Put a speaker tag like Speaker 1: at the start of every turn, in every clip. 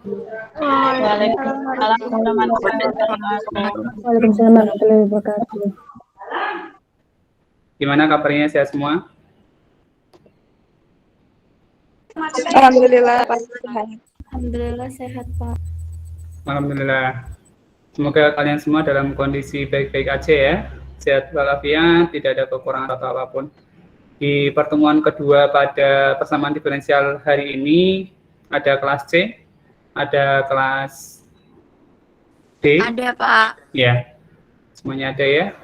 Speaker 1: Waalaikumsalam warahmatullahi wabarakatuh.
Speaker 2: Waalaikumsalam warahmatullahi wabarakatuh.
Speaker 3: Gimana kabarnya, sehat semua?
Speaker 4: Alhamdulillah, Pak.
Speaker 1: Alhamdulillah sehat, Pak.
Speaker 3: Alhamdulillah. Semoga kalian semua dalam kondisi baik-baik aja ya. Sehat walafiat, tidak ada kekurangan atau apapun. Di pertemuan kedua pada persamaan diferensial hari ini, ada kelas C, ada kelas D.
Speaker 1: Ada, Pak.
Speaker 3: Ya, semuanya ada ya.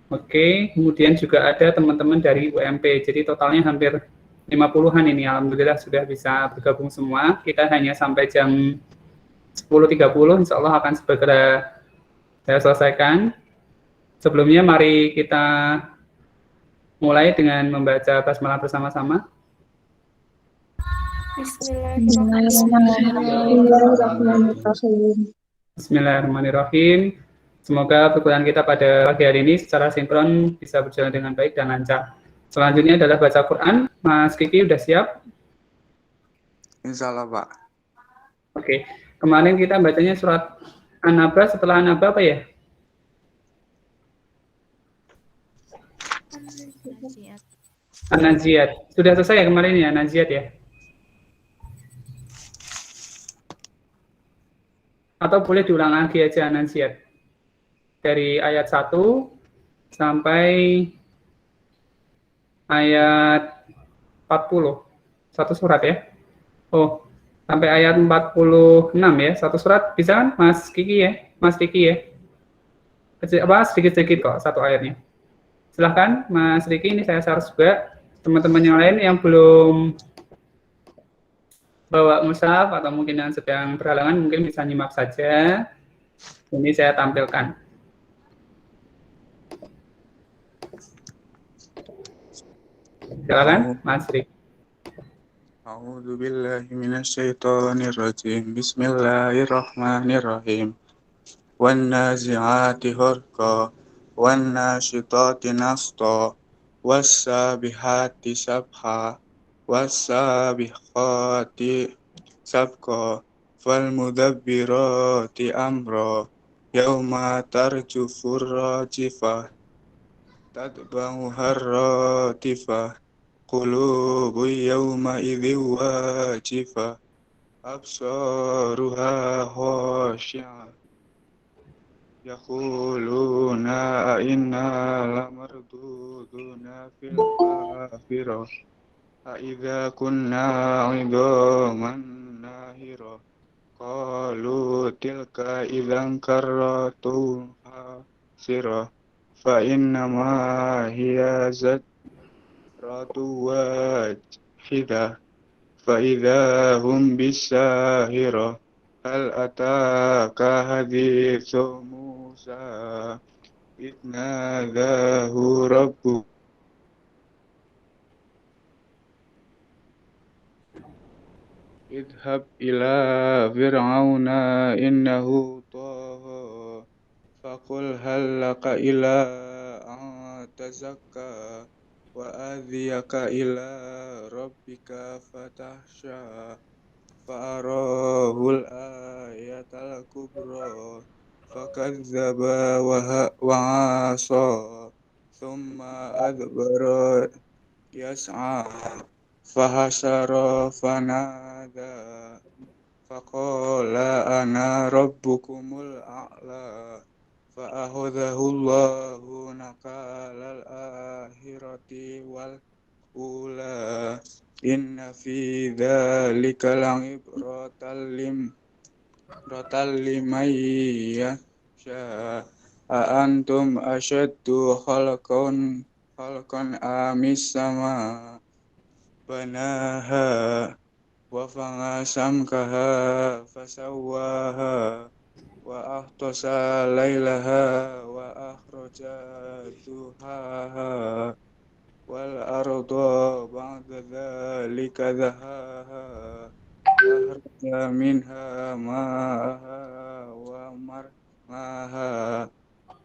Speaker 3: Oke, kemudian juga ada teman-teman dari UMP. Jadi totalnya hampir 50-an ini. Alhamdulillah sudah bisa bergabung semua. Kita hanya sampai jam 10.30, insya Allah akan segera saya selesaikan. Sebelumnya mari kita mulai dengan membaca basmalah bersama-sama. Bismillahirrahmanirrahim. Semoga perkuliahan kita pada pagi hari ini secara sinkron bisa berjalan dengan baik dan lancar. Selanjutnya adalah baca Quran. Mas Kiki udah siap?
Speaker 5: Insya Allah, Pak.
Speaker 3: Oke. Kemarin kita bacanya surat An-Naba, setelah An-Naba apa ya? An-Naziat. Sudah selesai ya kemarin ya, An-Naziat ya? Atau boleh diulang lagi aja An-Naziat? Dari ayat 1 sampai ayat 40. Satu surat ya? Oh, sampai ayat 46 ya, satu surat bisa kan Mas Kiki ya? Mas Kiki ya? Sedikit-sedikit kok satu ayatnya. Silahkan Mas Riki, ini saya share juga. Teman-teman yang lain yang belum bawa mushaf atau mungkin yang sedang berhalangan mungkin bisa nyimak saja. Ini saya tampilkan. Silakan Mas Riki.
Speaker 5: A'udzu billahi minasyaitonir rajim. Bismillahirrahmanirrahim. Wan nazi'ati gharqa, wan nasyitati nashta, was sabihati sabha, was sabiqati sabqa, fal mudabbirati amra, yauma tarjufur rajifah, tatba'uhar ratifah. Qulubu yawma idhin wajifah, absaruha khashi'ah, yaquluna inna lamarduduna fil hafirah, idza kunna 'idhaman nahira, qalu tilka idzan karratun khasirah, fa innama hiya ratu wahidah, fa'idha hum bisahirah, hal ataka hadithu Musa, idnadahu rabbu, idhab ila fir'auna innahu tagha, faqul hal laka ila an tazakka, wa adhiyaka ila rabbika fatahsha, fa'arahul ayatal kubra, fakadzaba wa asa, thumma adbara yas'a, fahasara fanada, faqala ana rabbukumul a'la, fa'akhadhahu Allahu nakalal akhirati wal ula, inna fi dzalika la'ibratan liman yasha, antum ashaddu khalqan amis sama banaha, wa fangasamkaha fasawwaha, wa ahtasa laylaha wa akhraja duhaha, wal arda ba'da dhalika dahaha, akhraja minha ma'aha wa mar'aha,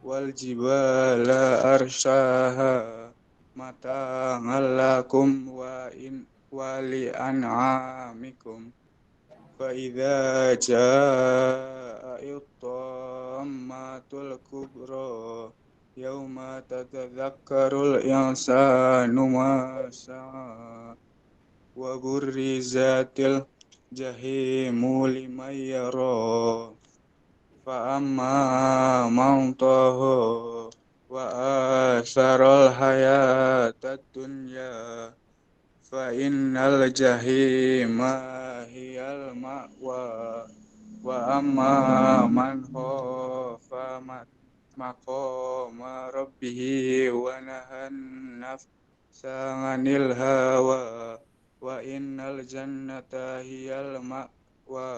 Speaker 5: wal jibala arshaha, mata'an lakum wa li an'amikum, فإذا جاء الطامة الكبرى يوم تتذكر الإنسان ما سعى وبرزت الجحيم لمن يرى فأما من طغى وآثر الحياة الدنيا فإن الجحيم هي المأوى وأما من خاف مقام ربه ونهى النفس عن الهوى وإن الجنة هي المأوى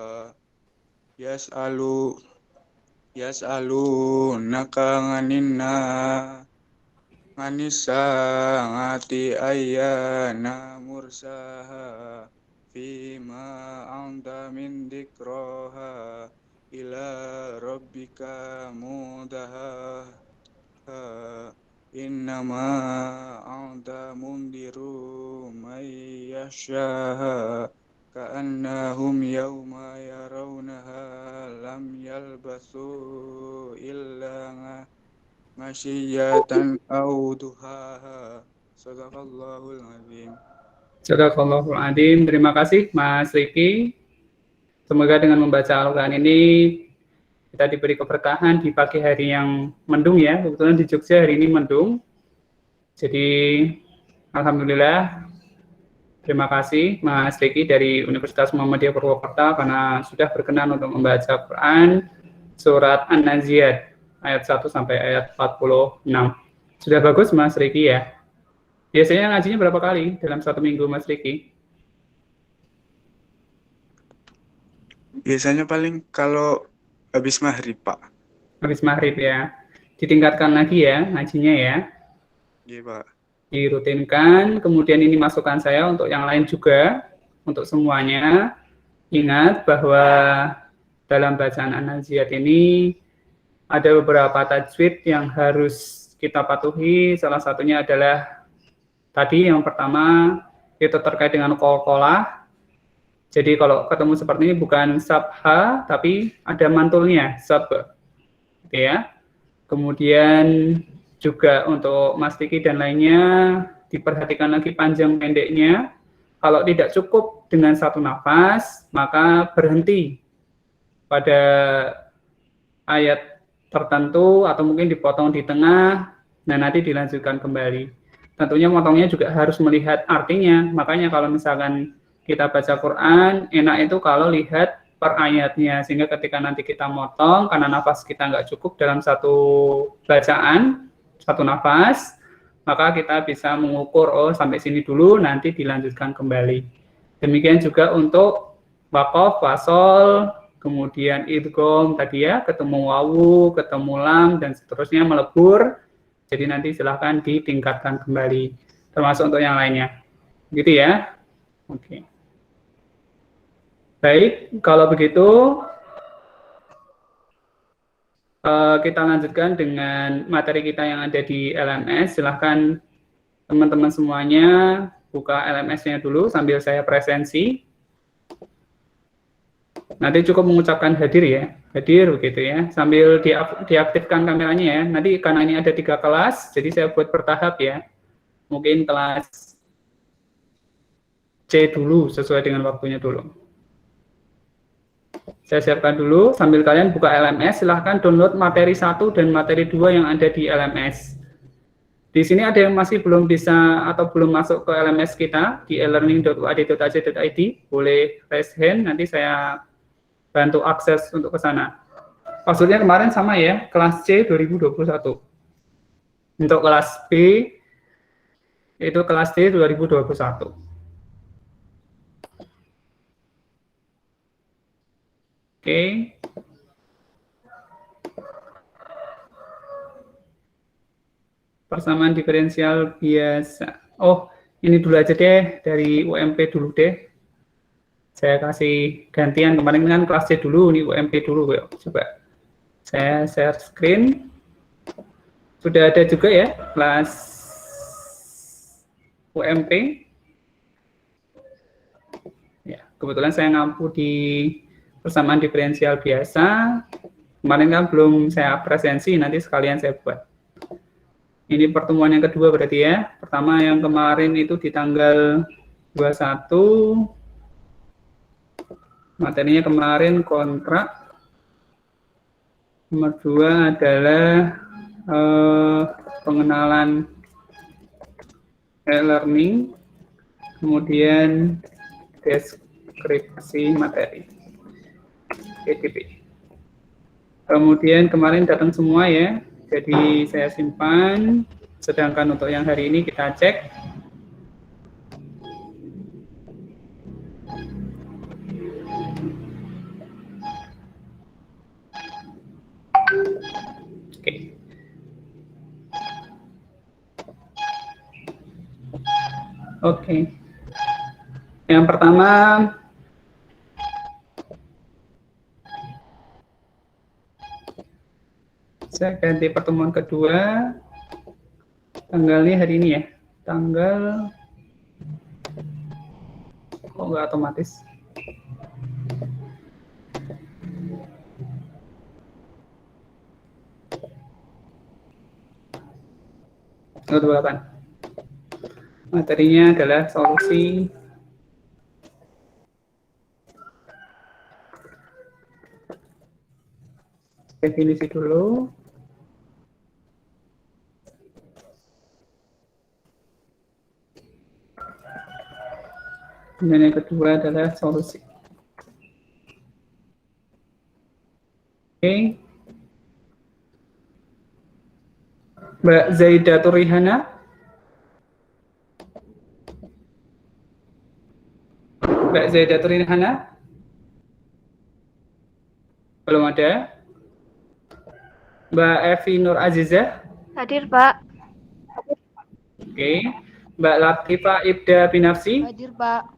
Speaker 5: يسألونك عن الساعة أيان مرساها فيما أنت من ذكراها إلى ربك منتهاها إنما أنت منذر من يخشاها كأنهم يوم يرونها لم يلبثوا إلا عشية أو ضحاها صدق الله العظيم.
Speaker 3: Sadaqallahul Adzim. Terima kasih Mas Riki. Semoga dengan membaca Al-Quran ini kita diberi keberkahan di pagi hari yang mendung ya. Kebetulan di Jogja hari ini mendung. Jadi alhamdulillah. Terima kasih Mas Riki dari Universitas Muhammadiyah Purwokerto karena sudah berkenan untuk membaca Quran surat An-Naziat ayat 1 sampai ayat 46. Sudah bagus Mas Riki ya. Biasanya ngajinya berapa kali dalam satu minggu Mas Riki?
Speaker 5: Biasanya paling kalau habis maghrib, Pak.
Speaker 3: Habis maghrib ya. Ditingkatkan lagi ya ngajinya ya.
Speaker 5: Iya, Pak.
Speaker 3: Dirutinkan, kemudian ini masukan saya untuk yang lain juga, untuk semuanya. Ingat bahwa dalam bacaan An-Naziat ini ada beberapa tajwid yang harus kita patuhi. Salah satunya adalah tadi yang pertama itu terkait dengan qalqalah. Jadi kalau ketemu seperti ini bukan sabha tapi ada mantulnya sab. Ya. Kemudian juga untuk Mas Tiki dan lainnya diperhatikan lagi panjang pendeknya. Kalau tidak cukup dengan satu nafas, maka berhenti pada ayat tertentu atau mungkin dipotong di tengah, nah nanti dilanjutkan kembali. Tentunya motongnya juga harus melihat artinya, makanya kalau misalkan kita baca Quran, enak itu kalau lihat per ayatnya, sehingga ketika nanti kita motong, karena nafas kita nggak cukup dalam satu bacaan, satu nafas, maka kita bisa mengukur, oh sampai sini dulu, nanti dilanjutkan kembali. Demikian juga untuk waqaf, wasol, kemudian idgham tadi ya, ketemu wawu, ketemu lam, dan seterusnya melebur. Jadi nanti silahkan ditingkatkan kembali, termasuk untuk yang lainnya. Gitu ya. Oke. Baik, kalau begitu kita lanjutkan dengan materi kita yang ada di LMS. Silahkan teman-teman semuanya buka LMS-nya dulu sambil saya presensi. Nanti cukup mengucapkan hadir ya, hadir begitu ya, sambil diaktifkan kameranya ya. Nanti karena ini ada 3 kelas, jadi saya buat bertahap ya. Mungkin kelas C dulu, sesuai dengan waktunya dulu. Saya siapkan dulu, sambil kalian buka LMS, silahkan download materi 1 dan materi 2 yang ada di LMS. Di sini ada yang masih belum bisa atau belum masuk ke LMS kita, di elearning.uad.ac.id, boleh raise hand, nanti saya bantu akses untuk ke sana. Maksudnya kemarin sama ya, kelas C 2021. Untuk kelas B, itu kelas D 2021. Oke. Persamaan diferensial biasa. Oh, ini dulu aja deh, dari UMP dulu deh. Saya kasih gantian, kemarin kan kelas C dulu, ini UMP dulu. Yuk. Coba saya share screen. Sudah ada juga ya, kelas UMP. Ya, Kebetulan saya ngampu di persamaan diferensial biasa. Kemarin kan belum saya presensi, nanti sekalian saya buat. Ini pertemuan yang kedua berarti ya. Pertama yang kemarin itu di tanggal 21. Materinya kemarin kontrak. Nomor 2 adalah pengenalan e-learning. Kemudian deskripsi materi. PDP. Kemudian kemarin datang semua ya, jadi saya simpan. Sedangkan untuk yang hari ini kita cek. Oke. Oke. Yang pertama, saya ganti pertemuan kedua, tanggalnya hari ini ya, tanggal, kok nggak otomatis? Tanggal 28. Materinya adalah solusi definisi dulu. Kemudian yang kedua adalah solusi. Oke. Mbak Zaidatul Rihana. Mbak Zaidatul Rihana. Belum ada. Mbak Evi Nur Azizah.
Speaker 1: Hadir, Pak.
Speaker 3: Oke. Mbak Latifah Ibda Binafsi.
Speaker 1: Hadir, Pak.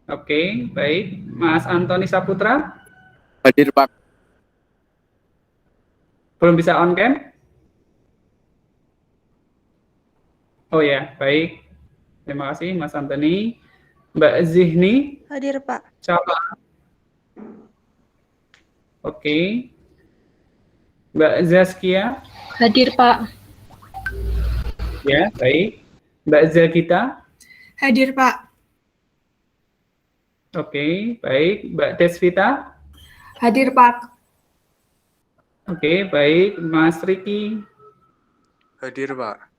Speaker 3: Oke, baik. Mas Antoni Saputra.
Speaker 5: Hadir, Pak.
Speaker 3: Belum bisa on cam? Oh ya, baik. Terima kasih Mas Antoni. Mbak Zihni.
Speaker 1: Hadir, Pak.
Speaker 3: Siapa? Oke. Mbak Zaskia.
Speaker 2: Hadir, Pak.
Speaker 3: Ya, baik. Mbak Zagita.
Speaker 2: Hadir, Pak.
Speaker 3: Oke, baik. Mbak Desvita.
Speaker 2: Hadir, Pak.
Speaker 3: Oke, baik. Mas Riki.
Speaker 5: Hadir, Pak.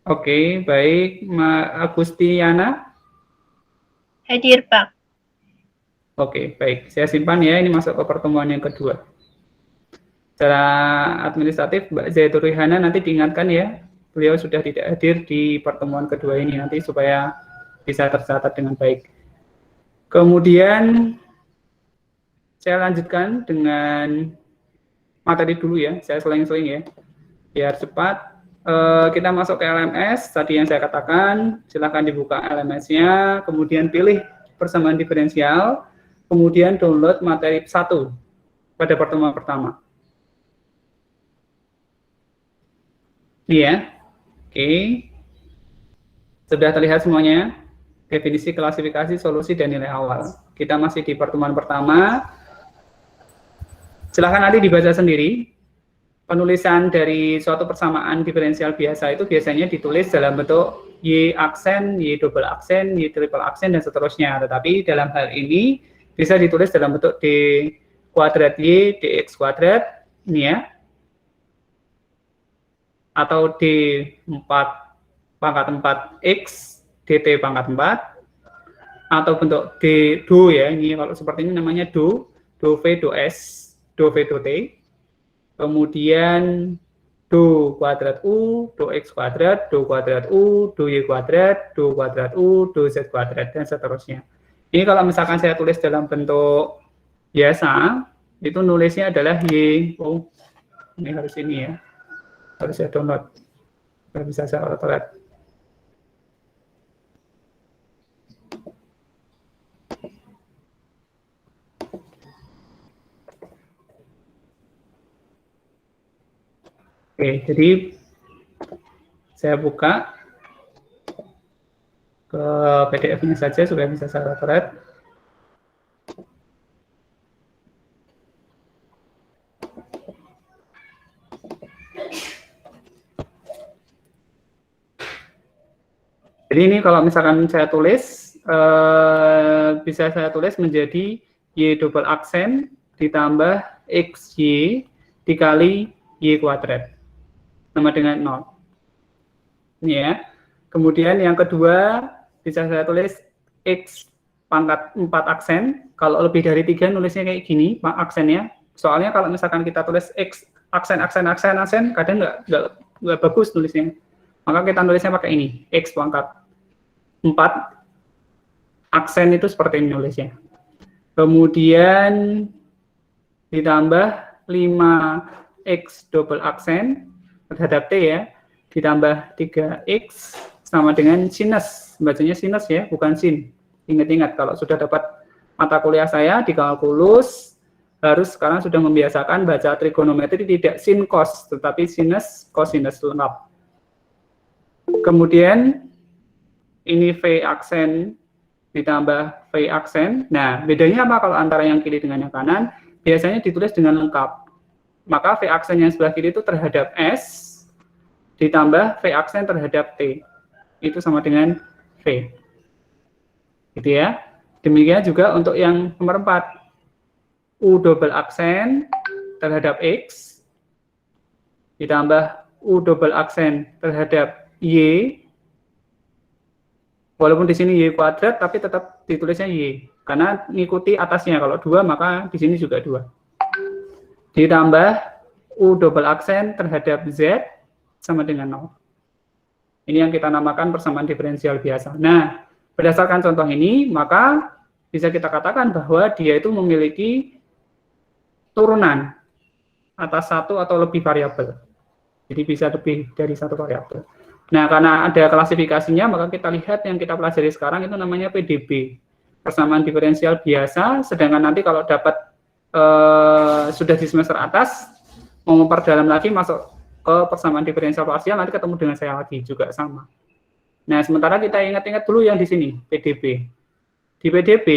Speaker 3: Oke, baik. Mbak Agustiana.
Speaker 1: Hadir, Pak.
Speaker 3: Oke, baik. Saya simpan ya, ini masuk ke pertemuan yang kedua. Secara administratif, Mbak Zaidatul Rihana nanti diingatkan ya, beliau sudah tidak hadir di pertemuan kedua ini nanti supaya bisa tercatat dengan baik. Kemudian saya lanjutkan dengan materi dulu ya, saya seling-seling ya, biar cepat. Kita masuk ke LMS, tadi yang saya katakan, silakan dibuka LMS-nya, kemudian pilih persamaan diferensial, kemudian download materi 1 pada pertemuan pertama. Ini ya, oke. Sudah terlihat semuanya, definisi, klasifikasi, solusi, dan nilai awal. Kita masih di pertemuan pertama. Silahkan nanti dibaca sendiri. Penulisan dari suatu persamaan diferensial biasa itu biasanya ditulis dalam bentuk Y aksen, Y double aksen, Y triple aksen, dan seterusnya. Tetapi dalam hal ini bisa ditulis dalam bentuk D kuadrat Y, DX kuadrat, ini ya. Atau D4 pangkat 4X, DT pangkat 4. Atau bentuk D, do ya, ini kalau seperti ini namanya do V, do S, do V, do T. Kemudian do kuadrat U, do X kuadrat, do kuadrat U, do Y kuadrat, do kuadrat U, do Z kuadrat, dan seterusnya. Ini kalau misalkan saya tulis dalam bentuk biasa, itu nulisnya adalah Y. Oh, ini harus ini ya. Harus saya download. Nggak bisa saya auto-lihat. Oke, jadi saya buka, ke PDF-nya saja supaya bisa saya retret. Jadi ini kalau misalkan saya tulis, bisa saya tulis menjadi Y double aksen ditambah XY dikali Y kuadrat, sama dengan 0. Ini ya. Kemudian yang kedua, bisa saya tulis X pangkat 4 aksen. Kalau lebih dari 3 nulisnya kayak gini, aksennya. Soalnya kalau misalkan kita tulis X aksen, kadang nggak bagus nulisnya. Maka kita nulisnya pakai ini, X pangkat 4 aksen itu seperti ini nulisnya. Kemudian ditambah 5X double aksen terhadap T ya, ditambah 3X sama dengan sinus. Bacanya sinus ya, bukan sin. Ingat-ingat kalau sudah dapat mata kuliah saya di kalkulus, harus sekarang sudah membiasakan baca trigonometri tidak sin cos, tetapi sinus cosinus lengkap. Kemudian ini V aksen ditambah V aksen. Nah, bedanya apa kalau antara yang kiri dengan yang kanan? Biasanya ditulis dengan lengkap. Maka V aksen yang sebelah kiri itu terhadap S ditambah V aksen terhadap T. Itu sama dengan V. Gitu ya. Demikian juga untuk yang nomor 4. U double aksen terhadap X ditambah U double aksen terhadap Y, walaupun di sini Y kuadrat, tapi tetap ditulisnya Y, karena ngikuti atasnya. Kalau 2, maka di sini juga 2. Ditambah U double aksen terhadap Z, sama dengan 0. Ini yang kita namakan persamaan diferensial biasa. Nah, berdasarkan contoh ini, maka bisa kita katakan bahwa dia itu memiliki turunan atas satu atau lebih variabel. Jadi bisa lebih dari satu variabel. Nah, karena ada klasifikasinya, maka kita lihat yang kita pelajari sekarang itu namanya PDB, persamaan diferensial biasa. Sedangkan nanti kalau dapat sudah di semester atas, mau memperdalam lagi masuk ke persamaan diferensial parsial, nanti ketemu dengan saya lagi juga sama. Nah, sementara kita ingat-ingat dulu yang di sini, PDB. Di PDB,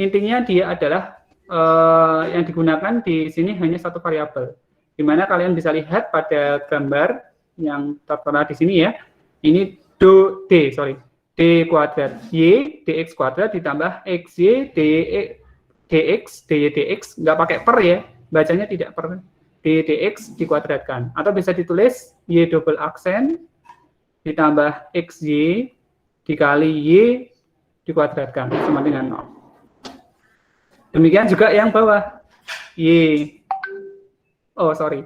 Speaker 3: intinya dia adalah yang digunakan di sini hanya satu variabel. Di mana kalian bisa lihat pada gambar yang tertera di sini ya, ini D kuadrat Y dx kuadrat ditambah XY dx nggak pakai per ya, bacanya tidak per, D dx dikuadratkan, atau bisa ditulis Y double aksen ditambah XY dikali Y dikuadratkan sama dengan 0. Demikian juga yang bawah,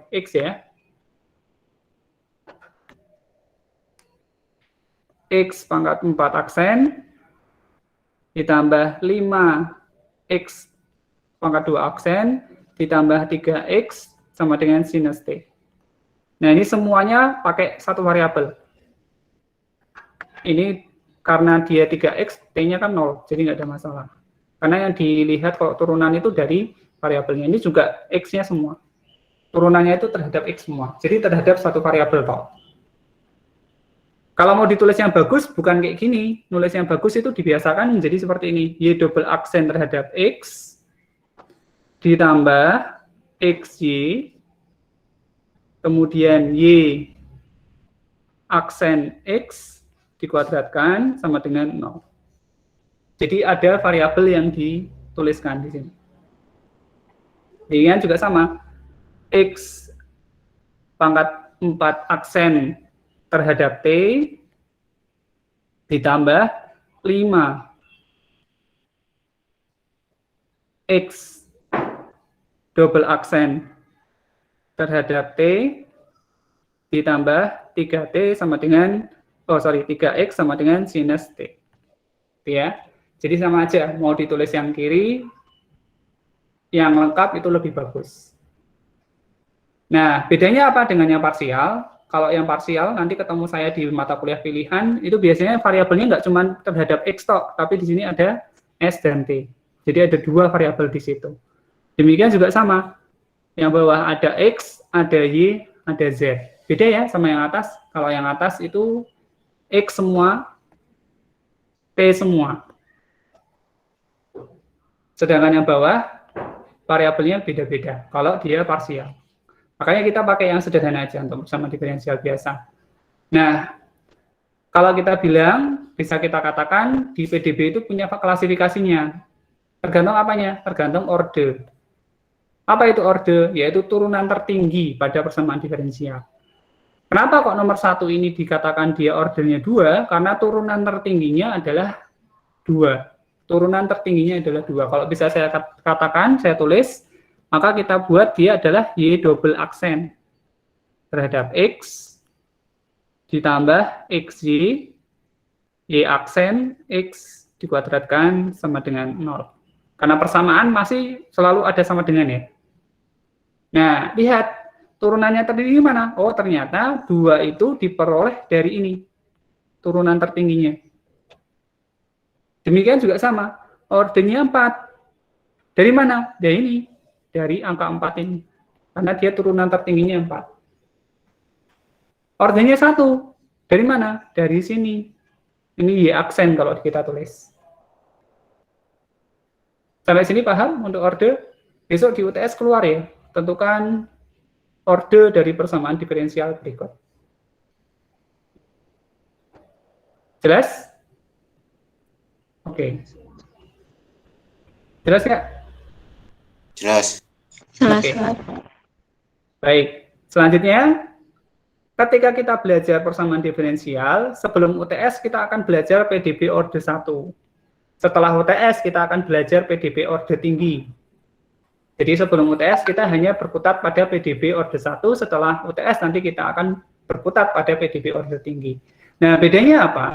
Speaker 3: X ya, X pangkat 4 aksen ditambah 5X pangkat 2 aksen ditambah 3X sama dengan sinus T. Nah, ini semuanya pakai satu variabel. Ini karena dia 3X, T-nya kan 0, jadi nggak ada masalah. Karena yang dilihat kalau turunan itu dari variabelnya, ini juga X-nya semua. Turunannya itu terhadap X semua, jadi terhadap satu variabel toh. Kalau mau ditulis yang bagus, bukan kayak gini. Nulis yang bagus itu dibiasakan menjadi seperti ini. Y double aksen terhadap X, ditambah XY, kemudian Y aksen X, dikuadratkan sama dengan 0. Jadi ada variabel yang dituliskan di sini. Ini juga sama. X pangkat 4 aksen terhadap T ditambah 5X double aksen terhadap T ditambah 3T sama dengan 3X sama dengan sinus T. Ya. Jadi sama aja, mau ditulis yang kiri, yang lengkap itu lebih bagus. Nah, bedanya apa dengan yang parsial? Kalau yang parsial, nanti ketemu saya di mata kuliah pilihan, itu biasanya variabelnya nggak cuma terhadap X tok, tapi di sini ada S dan T. Jadi ada dua variabel di situ. Demikian juga sama. Yang bawah ada X, ada Y, ada Z. Beda ya sama yang atas. Kalau yang atas itu X semua, semua. Sedangkan yang bawah, variabelnya beda-beda, kalau dia parsial. Makanya kita pakai yang sederhana aja untuk persamaan diferensial biasa. Nah, kalau kita bilang, bisa kita katakan di PDB itu punya klasifikasinya. Tergantung apanya? Tergantung orde. Apa itu orde? Yaitu turunan tertinggi pada persamaan diferensial. Kenapa kok nomor 1 ini dikatakan dia ordernya 2? Karena turunan tertingginya adalah 2. Turunan tertingginya adalah 2. Kalau bisa saya katakan, saya tulis, maka kita buat dia adalah Y double aksen terhadap X ditambah XY, Y aksen X dikuadratkan sama dengan 0. Karena persamaan masih selalu ada sama dengan ya. Nah, lihat turunannya terdiri mana? Oh, ternyata 2 itu diperoleh dari ini. Turunan tertingginya. Demikian juga sama. Ordernya 4. Dari mana? Dari ini. Dari angka 4 ini. Karena dia turunan tertingginya 4. Ordernya 1. Dari mana? Dari sini. Ini Y aksen kalau kita tulis. Sampai sini paham untuk orde? Besok di UTS keluar ya. Tentukan orde dari persamaan diferensial berikut. Jelas? Oke. Jelas nggak?
Speaker 5: Jelas.
Speaker 3: Oke. Baik. Selanjutnya, ketika kita belajar persamaan diferensial, sebelum UTS kita akan belajar PDB orde 1. Setelah UTS kita akan belajar PDB orde tinggi. Jadi sebelum UTS kita hanya berkutat pada PDB orde 1, setelah UTS nanti kita akan berkutat pada PDB orde tinggi. Nah, bedanya apa?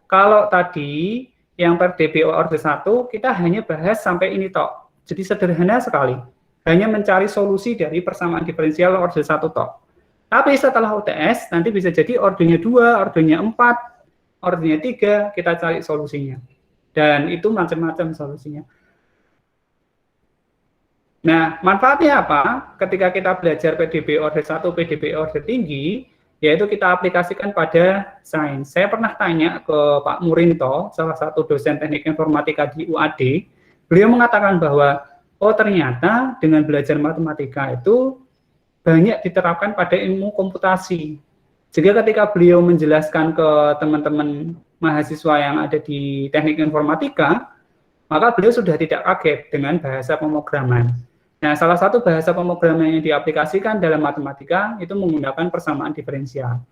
Speaker 3: Kalau tadi yang PDB orde 1 kita hanya bahas sampai ini tok. Jadi sederhana sekali. Hanya mencari solusi dari persamaan diferensial orde 1 tok. Tapi setelah UTS nanti bisa jadi ordenya 2, ordenya 4, ordenya 3, kita cari solusinya. Dan itu macam-macam solusinya. Nah, manfaatnya apa? Ketika kita belajar PDB orde 1, PDB orde tinggi, yaitu kita aplikasikan pada sains. Saya pernah tanya ke Pak Murinto, salah satu dosen teknik informatika di UAD, beliau mengatakan bahwa, oh ternyata dengan belajar matematika itu banyak diterapkan pada ilmu komputasi. Jadi ketika beliau menjelaskan ke teman-teman mahasiswa yang ada di teknik informatika, maka beliau sudah tidak kaget dengan bahasa pemrograman. Nah, salah satu bahasa pemrograman yang diaplikasikan dalam matematika itu menggunakan persamaan diferensial.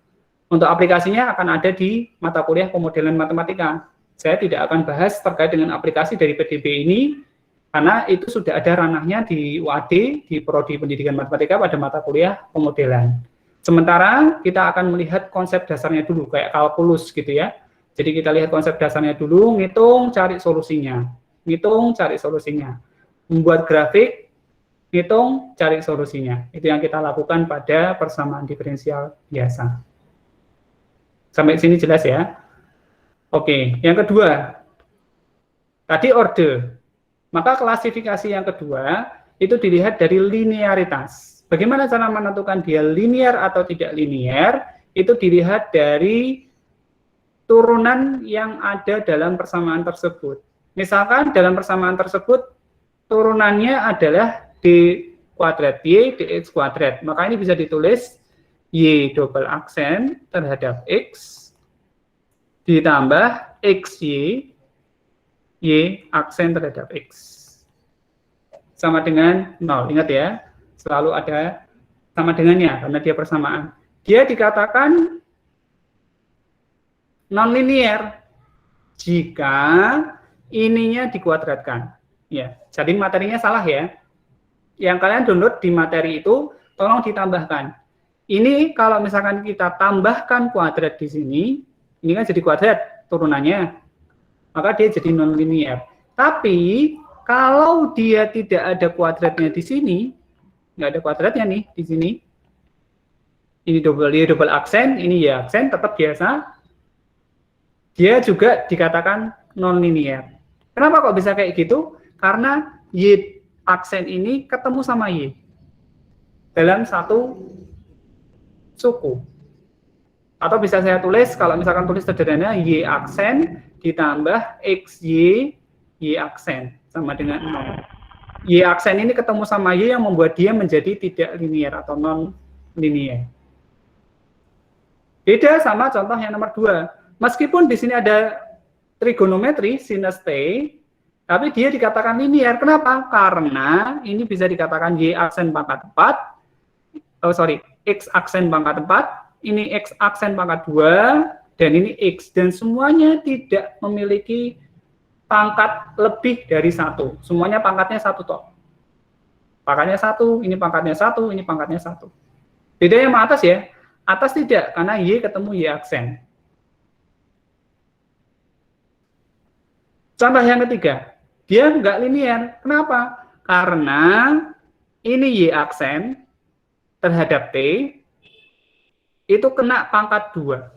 Speaker 3: Untuk aplikasinya akan ada di mata kuliah pemodelan matematika. Saya tidak akan bahas terkait dengan aplikasi dari PDB ini, karena itu sudah ada ranahnya di UAD, di Prodi Pendidikan Matematika pada mata kuliah pemodelan. Sementara kita akan melihat konsep dasarnya dulu, kayak kalkulus gitu ya. Jadi kita lihat konsep dasarnya dulu, ngitung, cari solusinya. Ngitung, cari solusinya. Membuat grafik, ngitung, cari solusinya. Itu yang kita lakukan pada persamaan diferensial biasa. Sampai sini jelas ya? Oke, yang kedua. Tadi orde. Maka klasifikasi yang kedua, itu dilihat dari linearitas. Bagaimana cara menentukan dia linear atau tidak linear? Itu dilihat dari turunan yang ada dalam persamaan tersebut. Misalkan dalam persamaan tersebut, turunannya adalah D kuadrat Y dx kuadrat. Maka ini bisa ditulis Y double aksen terhadap X ditambah XY Y aksen terhadap X. Sama dengan 0. Ingat ya, selalu ada sama dengannya karena dia persamaan. Dia dikatakan non-linear jika ininya dikuadratkan. Ya, jadi materinya salah ya. Yang kalian download di materi itu, tolong ditambahkan. Ini kalau misalkan kita tambahkan kuadrat di sini, ini kan jadi kuadrat turunannya, maka dia jadi non-linear. Tapi kalau dia tidak ada kuadratnya di sini, nggak ada kuadratnya nih di sini, ini double aksen, ini ya aksen, tetap biasa, dia juga dikatakan non-linear. Kenapa kok bisa kayak gitu? Karena Y aksen ini ketemu sama Y dalam satu suku. Atau bisa saya tulis, kalau misalkan tulis sederhana, Y aksen ditambah XY, Y aksen, sama dengan 0. Y aksen ini ketemu sama Y yang membuat dia menjadi tidak linier atau non-linier. Beda sama contoh yang nomor 2. Meskipun di sini ada trigonometri, sinus T, tapi dia dikatakan linier. Kenapa? Karena ini bisa dikatakan Y aksen pangkat 4, X aksen pangkat 4, ini X aksen pangkat 2, dan ini X. Dan semuanya tidak memiliki pangkat lebih dari 1. Semuanya pangkatnya 1 toh. Pangkatnya 1, ini pangkatnya 1, ini pangkatnya 1. Beda yang atas ya. Atas tidak, karena Y ketemu Y aksen. Contoh yang ketiga, dia nggak linier. Kenapa? Karena ini Y aksen terhadap T, itu kena pangkat 2.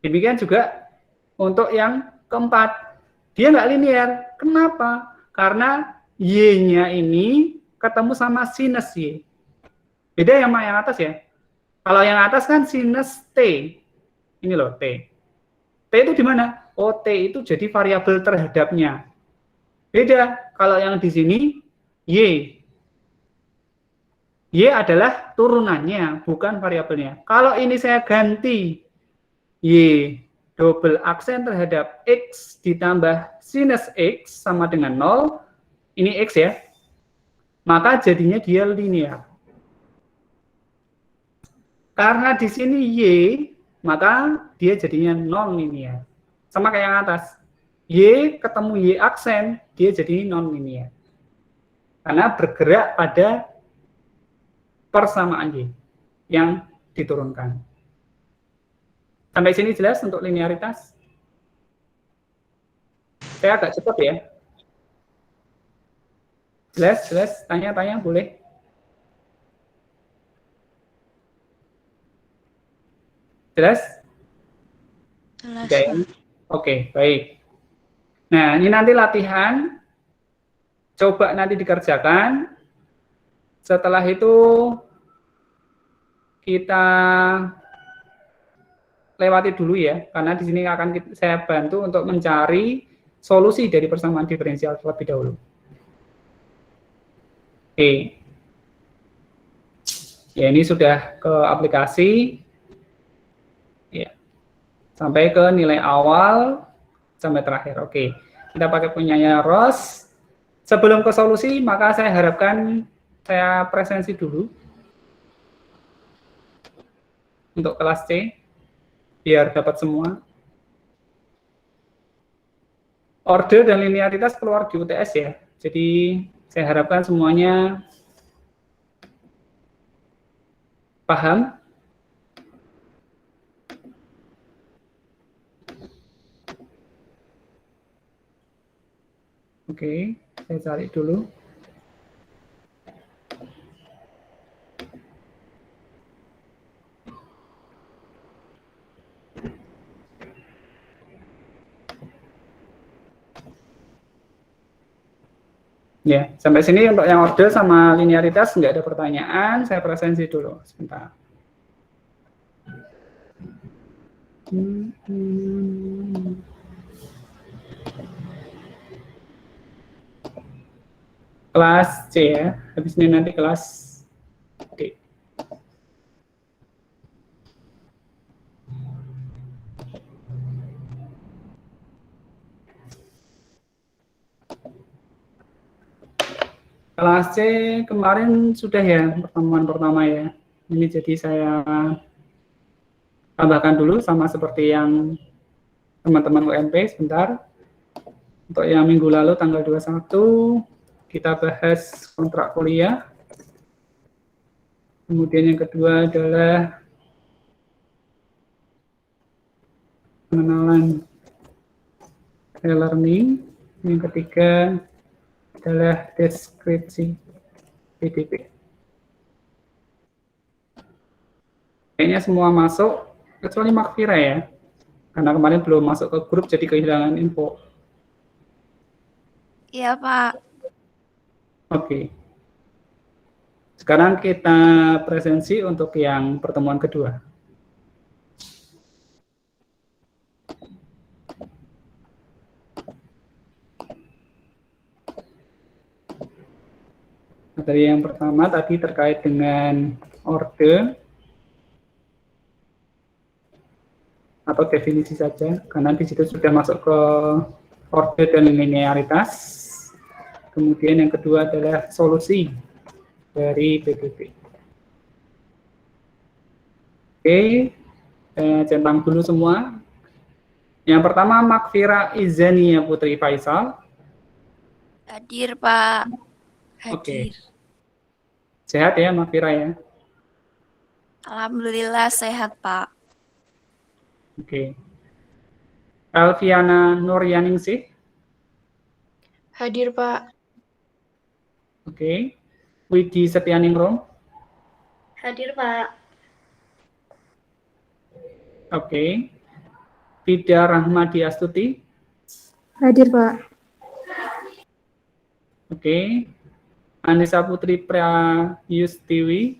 Speaker 3: Demikian juga untuk yang keempat, dia nggak linier. Kenapa? Karena Y-nya ini ketemu sama sinus Y. Beda yang atas ya. Kalau yang atas kan sinus T. Ini loh, T. T itu di mana? Oh, T itu jadi variabel terhadapnya. Beda. Kalau yang di sini, Y. Y adalah turunannya, bukan variabelnya. Kalau ini saya ganti Y double aksen terhadap X ditambah sinus X sama dengan 0, ini X ya, maka jadinya dia linear. Karena di sini Y, maka dia jadinya non-linear. Sama kayak yang atas. Y ketemu Y aksen, dia jadi non-linear. Karena bergerak pada persamaan Y yang diturunkan. Sampai sini jelas untuk linearitas? Saya agak cepat ya. Jelas? Tanya-tanya boleh. Jelas?
Speaker 1: Jelas,
Speaker 3: Oke, Oke, baik. Nah, ini nanti latihan. Coba nanti dikerjakan. Setelah itu kita lewati dulu ya, karena di sini akan saya bantu untuk mencari solusi dari persamaan diferensial terlebih dahulu. Oke. Ya, ini sudah ke aplikasi. Ya. Sampai ke nilai awal sampai terakhir. Oke. Kita pakai punyanya Ros. Sebelum ke solusi, maka saya harapkan saya presensi dulu untuk kelas C, biar dapat semua. Order dan linearitas keluar di UTS ya. Jadi saya harapkan semuanya paham. Oke, saya cari dulu. Ya, sampai sini untuk yang order sama linearitas nggak ada pertanyaan, saya presensi dulu sebentar. Kelas C ya, habis ini nanti kelas D. Kelas C kemarin sudah ya, pertemuan pertama ya. Ini jadi saya tambahkan dulu sama seperti yang teman-teman UMP sebentar. Untuk yang minggu lalu tanggal 21, kita bahas kontrak kuliah. Kemudian yang kedua adalah pengenalan e-learning. Yang ketiga adalah deskripsi PDP. Kayaknya semua masuk, kecuali Makfira ya. Karena kemarin belum masuk ke grup, jadi kehilangan info.
Speaker 1: Iya, Pak.
Speaker 3: Oke. Sekarang kita presensi untuk yang pertemuan kedua. Materi yang pertama tadi terkait dengan orde atau definisi saja, karena di situ sudah masuk ke orde dan linearitas. Kemudian yang kedua adalah solusi dari PDB. Oke, centang dulu semua. Yang pertama, Makfira Izania Putri Faisal.
Speaker 1: Hadir, Pak. Hadir.
Speaker 3: Oke. Sehat ya, Makfira ya?
Speaker 1: Alhamdulillah sehat, Pak.
Speaker 3: Oke. Elviana Nuryaningsih.
Speaker 2: Hadir, Pak.
Speaker 3: Oke. Widi Setianingrum.
Speaker 2: Hadir, Pak.
Speaker 3: Oke. Fida Rahmadi Astuti.
Speaker 2: Hadir, Pak.
Speaker 3: Oke. Anissa Putri Prayustiwi.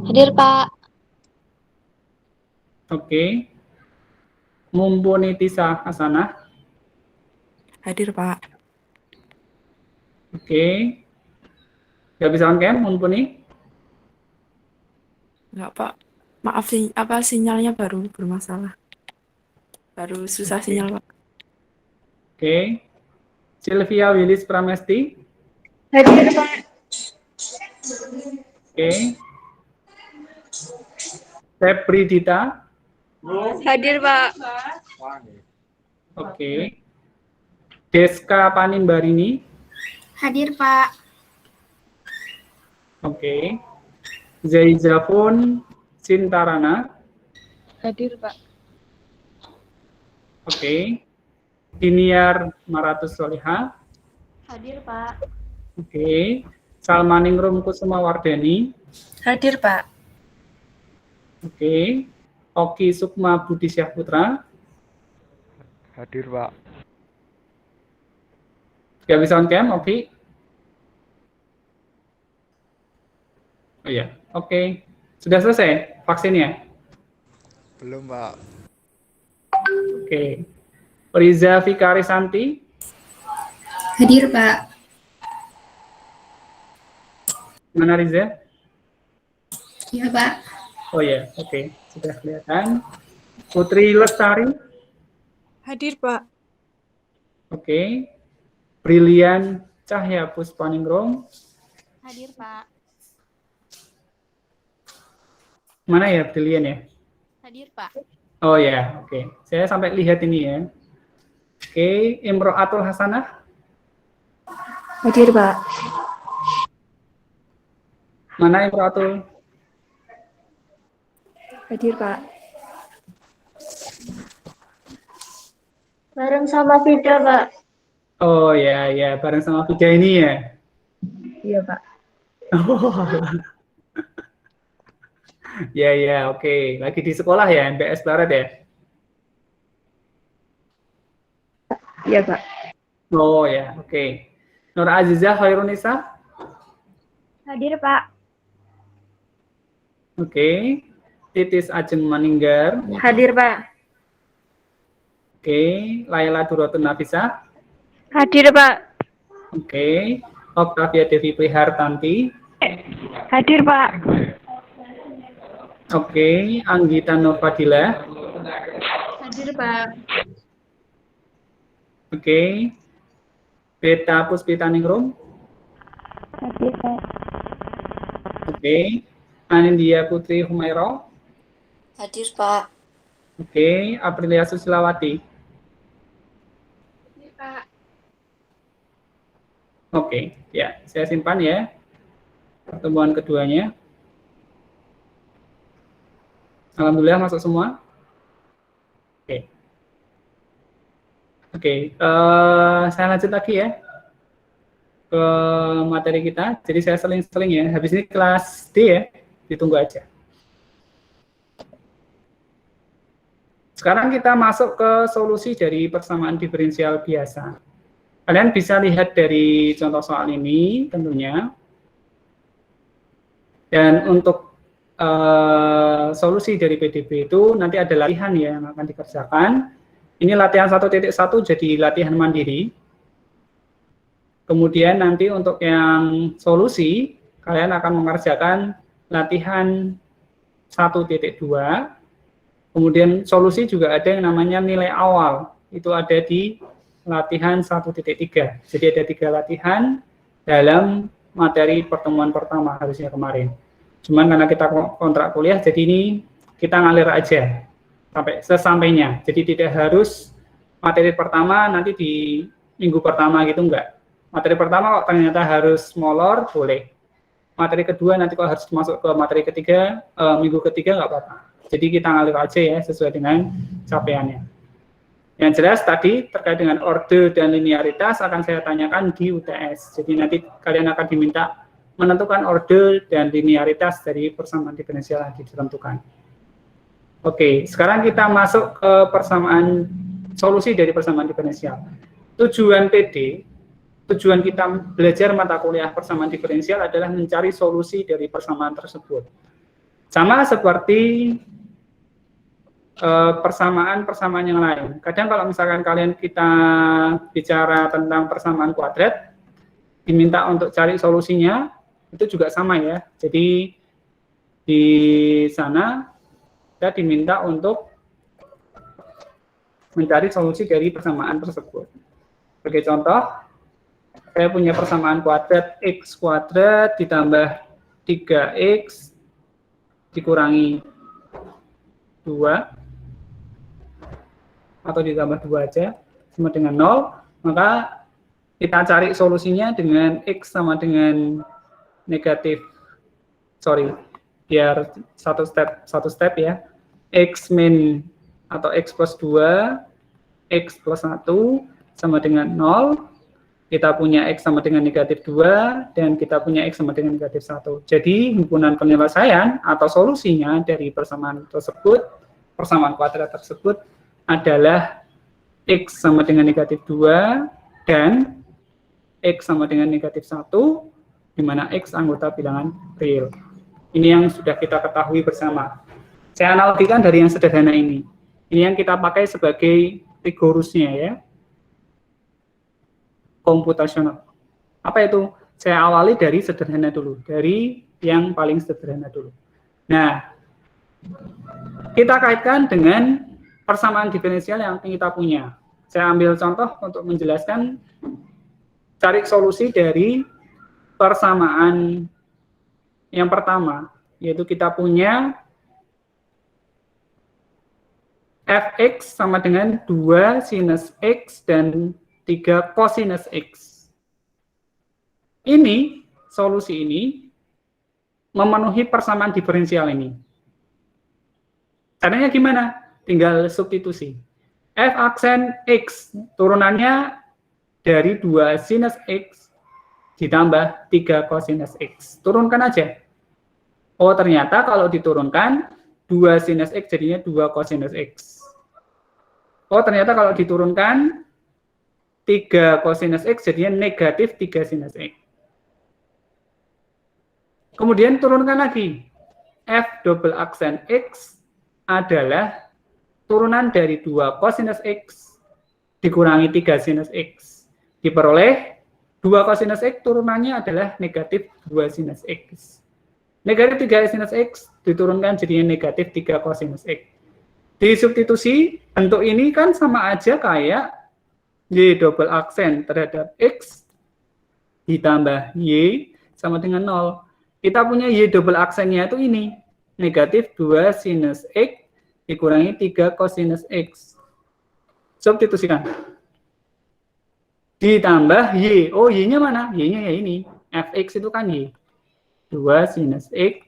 Speaker 2: Hadir, Pak.
Speaker 3: Oke. Mumpuni Tisa Hasanah.
Speaker 4: Hadir, Pak.
Speaker 3: Oke. Nggak bisa on cam, Mumpuni?
Speaker 4: Enggak, Pak. Maaf sih, sinyalnya baru bermasalah. Baru susah sinyal, Pak.
Speaker 3: Oke. Sylvia Willis Pramesti.
Speaker 2: Hadir, Pak.
Speaker 3: Oke. Febri Dita.
Speaker 2: Hadir, Pak.
Speaker 3: Oke. Deska Panimbarini.
Speaker 2: Hadir, Pak.
Speaker 3: Oke. Zaizafun Sintarana.
Speaker 2: Hadir, Pak.
Speaker 3: Oke. Diniar Maratus Soliha.
Speaker 2: Hadir, Pak.
Speaker 3: Oke. Salmaningrum Kusuma Wardani.
Speaker 1: Hadir, Pak.
Speaker 3: Oke. Oki Sukma Budi Syahputra.
Speaker 5: Hadir, Pak.
Speaker 3: Gak bisa on cam, Oki? Oh iya, oke. Sudah selesai vaksinnya?
Speaker 5: Belum, Pak.
Speaker 3: Oke. Riza Fikari Santi.
Speaker 2: Hadir, Pak.
Speaker 3: Mana Riza?
Speaker 2: Iya, Pak.
Speaker 3: Oh ya, oke. Sudah kelihatan. Putri Lestari.
Speaker 2: Hadir, Pak.
Speaker 3: Oke. Brilian Cahya Puspaningrum.
Speaker 2: Hadir, Pak.
Speaker 3: Mana ya Brilian ya?
Speaker 2: Hadir, Pak.
Speaker 3: Oh ya, oke. Saya sampai lihat ini ya. Oke, Imro'atul Hasanah.
Speaker 2: Hadir, Pak.
Speaker 3: Mana Imro'atul?
Speaker 2: Hadir, Pak. Bareng sama Fida, Pak.
Speaker 3: Oh ya, ya, bareng sama Fida ini ya.
Speaker 2: Iya, Pak.
Speaker 3: Oh. Ya, ya, oke. Lagi di sekolah ya, MPS Barat ya?
Speaker 2: Iya, Pak.
Speaker 3: Oh ya, oke. Nur Azizah Khairunisa.
Speaker 2: Hadir, Pak.
Speaker 3: Oke. Titis Ajeng Maninggar.
Speaker 2: Hadir, Pak.
Speaker 3: Oke. Laila Durotun Nafisa.
Speaker 2: Hadir, Pak.
Speaker 3: Oke. Octavia Devi Prihartanti.
Speaker 2: Hadir, Pak.
Speaker 3: Oke. Anggita Nur Fadila.
Speaker 2: Hadir, Pak.
Speaker 3: Oke. Beta Puspitaningrum.
Speaker 2: Hadir, Pak.
Speaker 3: Oke. Anindya Putri Humairo.
Speaker 1: Hadir, Pak.
Speaker 3: Oke. Aprilia Susilawati.
Speaker 2: Hadir, Pak.
Speaker 3: Oke. Ya, saya simpan ya. Pertemuan keduanya. Alhamdulillah masuk semua. Oke. Oke, saya lanjut lagi ya ke materi kita. Jadi saya seling-seling ya. Habis ini kelas D ya, ditunggu aja. Sekarang kita masuk ke solusi dari persamaan diferensial biasa. Kalian bisa lihat dari contoh soal ini tentunya. Dan untuk solusi dari PDB itu nanti ada latihan ya yang akan dikerjakan. Ini latihan 1.1 jadi latihan mandiri. Kemudian nanti untuk yang solusi kalian akan mengerjakan latihan 1.2, kemudian solusi juga ada yang namanya nilai awal, itu ada di latihan 1.3. Jadi ada 3 latihan dalam materi pertemuan pertama harusnya kemarin. Cuman karena kita kontrak kuliah, jadi ini kita ngalir aja sampai sesampainya. Jadi tidak harus materi pertama nanti di minggu pertama gitu, enggak. Materi pertama kok ternyata harus molor, boleh. Materi kedua nanti kalau harus masuk ke materi ketiga, minggu ketiga nggak apa-apa. Jadi kita ngalir aja ya sesuai dengan capaiannya. Yang jelas tadi terkait dengan orde dan linearitas akan saya tanyakan di UTS. Jadi nanti kalian akan diminta menentukan orde dan linearitas dari persamaan diferensial yang ditentukan. Oke, sekarang kita masuk ke persamaan solusi dari persamaan diferensial. Tujuan PD, tujuan kita belajar mata kuliah persamaan diferensial adalah mencari solusi dari persamaan tersebut. Sama seperti persamaan-persamaan yang lain. Kadang kalau misalkan kita bicara tentang persamaan kuadrat, diminta untuk cari solusinya, itu juga sama ya. Jadi di sana kita diminta untuk mencari solusi dari persamaan tersebut. Sebagai contoh, saya punya persamaan kuadrat x kuadrat ditambah 3x dikurangi 2 atau ditambah 2 aja sama dengan 0, maka kita cari solusinya dengan x sama dengan negatif, biar satu step ya, x min atau x plus 2, x plus 1 sama dengan 0, kita punya x sama dengan negatif 2, dan kita punya x sama dengan negatif 1. Jadi himpunan penyelesaian atau solusinya dari persamaan tersebut, persamaan kuadrat tersebut adalah x sama dengan negatif 2 dan x sama dengan negatif 1, di mana x anggota bilangan real. Ini yang sudah kita ketahui bersama. Saya analogikan dari yang sederhana ini. Ini yang kita pakai sebagai rigorusnya ya, komputasional. Apa itu? Saya awali dari sederhana dulu, dari yang paling sederhana dulu. Nah, kita kaitkan dengan persamaan diferensial yang kita punya. Saya ambil contoh untuk menjelaskan cari solusi dari persamaan yang pertama, yaitu kita punya fx sama dengan 2 sinus x dan 3 cosinus x. Ini, solusi ini memenuhi persamaan diferensial ini. Caranya gimana? Tinggal substitusi. F aksen x turunannya dari 2 sinus x ditambah 3 cosinus x. Turunkan aja. Oh, ternyata kalau diturunkan 2 sinus x jadinya 2 cosinus x. Oh, ternyata kalau diturunkan 3 cosinus x jadinya negatif 3 sinus x. Kemudian turunkan lagi. F double aksen x adalah turunan dari 2 cosinus x dikurangi 3 sinus x. Diperoleh 2 cosinus x turunannya adalah negatif 2 sinus x. Negatif 3 sinus x diturunkan jadinya negatif 3 cosinus x. Disubstitusi, bentuk ini kan sama aja kayak y double aksen terhadap x ditambah y sama dengan 0. Kita punya y double aksennya itu ini, negatif 2 sinus x dikurangi 3 cosinus x. Substitusikan. Ditambah y. Oh, y-nya mana? Y-nya ya ini. Fx itu kan y. 2 sinus x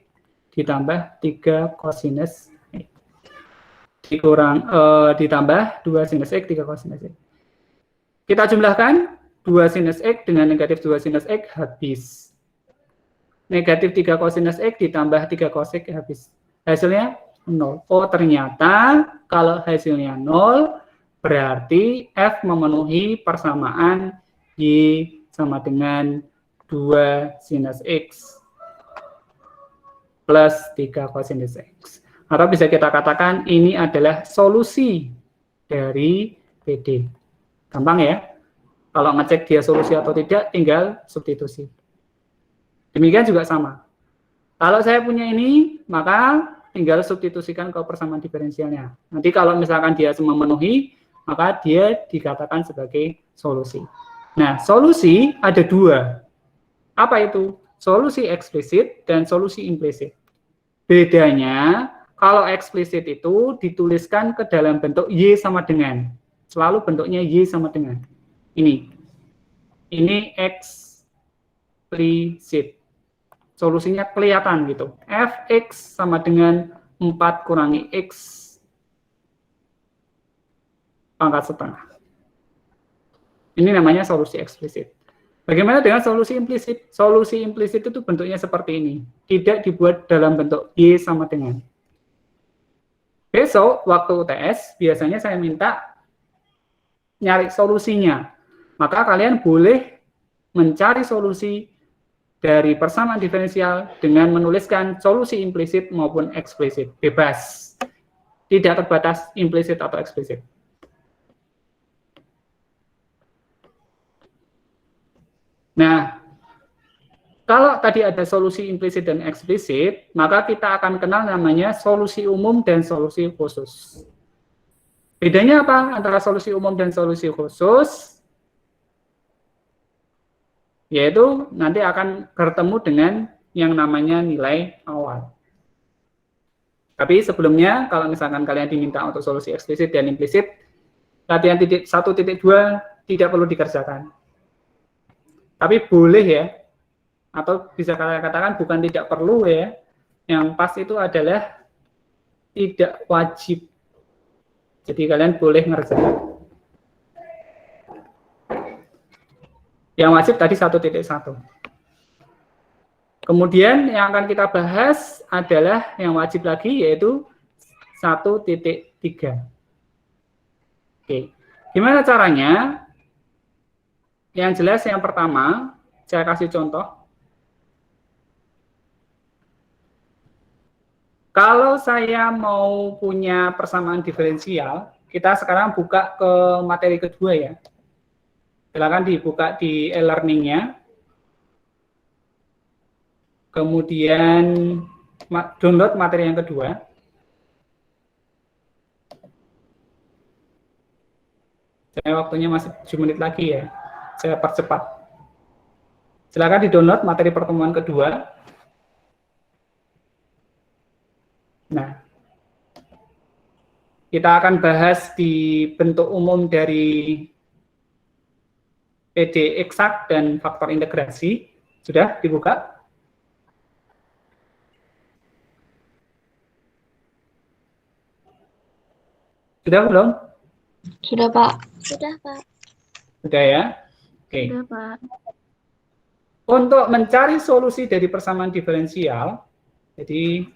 Speaker 3: ditambah 3 cosinus x. Ditambah 2 sinus x, 3 cosinus x. Kita jumlahkan 2 sinus x dengan negatif 2 sinus x habis. Negatif 3 cosinus x ditambah 3 cos x habis. Hasilnya 0. Oh, ternyata kalau hasilnya 0, berarti F memenuhi persamaan Y sama dengan 2 sinus X plus 3 cosinus X. Atau bisa kita katakan ini adalah solusi dari PD. Gampang ya? Kalau ngecek dia solusi atau tidak, tinggal substitusi. Demikian juga sama. Kalau saya punya ini, maka tinggal substitusikan ke persamaan diferensialnya. Nanti kalau misalkan dia memenuhi, maka dia dikatakan sebagai solusi. Nah, solusi ada dua. Apa itu? Solusi eksplisit dan solusi implisit. Bedanya, kalau eksplisit itu dituliskan ke dalam bentuk Y sama dengan. Selalu bentuknya Y sama dengan. Ini eksplisit. Solusinya kelihatan gitu. Fx sama dengan 4 kurangi X pangkat setengah. Ini namanya solusi eksplisit. Bagaimana dengan solusi implisit? Solusi implisit itu bentuknya seperti ini. Tidak dibuat dalam bentuk Y sama dengan. Besok, waktu UTS, biasanya saya minta nyari solusinya. Maka kalian boleh mencari solusi dari persamaan diferensial dengan menuliskan solusi implisit maupun eksplisit. Bebas. Tidak terbatas implisit atau eksplisit. Nah, kalau tadi ada solusi implisit dan eksplisit, maka kita akan kenal namanya solusi umum dan solusi khusus. Bedanya apa antara solusi umum dan solusi khusus? Yaitu nanti akan bertemu dengan yang namanya nilai awal. Tapi sebelumnya, kalau misalkan kalian diminta untuk solusi eksplisit dan implisit, latihan 1.2 tidak perlu dikerjakan. Tapi boleh ya, atau bisa kalian katakan bukan tidak perlu ya, yang pas itu adalah tidak wajib. Jadi kalian boleh ngerjakan. Yang wajib tadi 1.1. Kemudian yang akan kita bahas adalah yang wajib lagi, yaitu 1.3. Oke, gimana caranya? Yang jelas yang pertama, saya kasih contoh. Kalau saya mau punya persamaan diferensial, kita sekarang buka ke materi kedua ya. Silakan dibuka di e-learning-nya. Kemudian download materi yang kedua. Saya waktunya masih 7 menit lagi ya. Saya percepat. Silakan di-download materi pertemuan kedua. Nah, kita akan bahas di bentuk umum dari PD eksak dan faktor integrasi. Sudah dibuka? Sudah belum?
Speaker 1: Sudah, Pak. Sudah, Pak.
Speaker 3: Sudah ya? Oke.
Speaker 1: Sudah, Pak.
Speaker 3: Untuk mencari solusi dari persamaan diferensial, jadi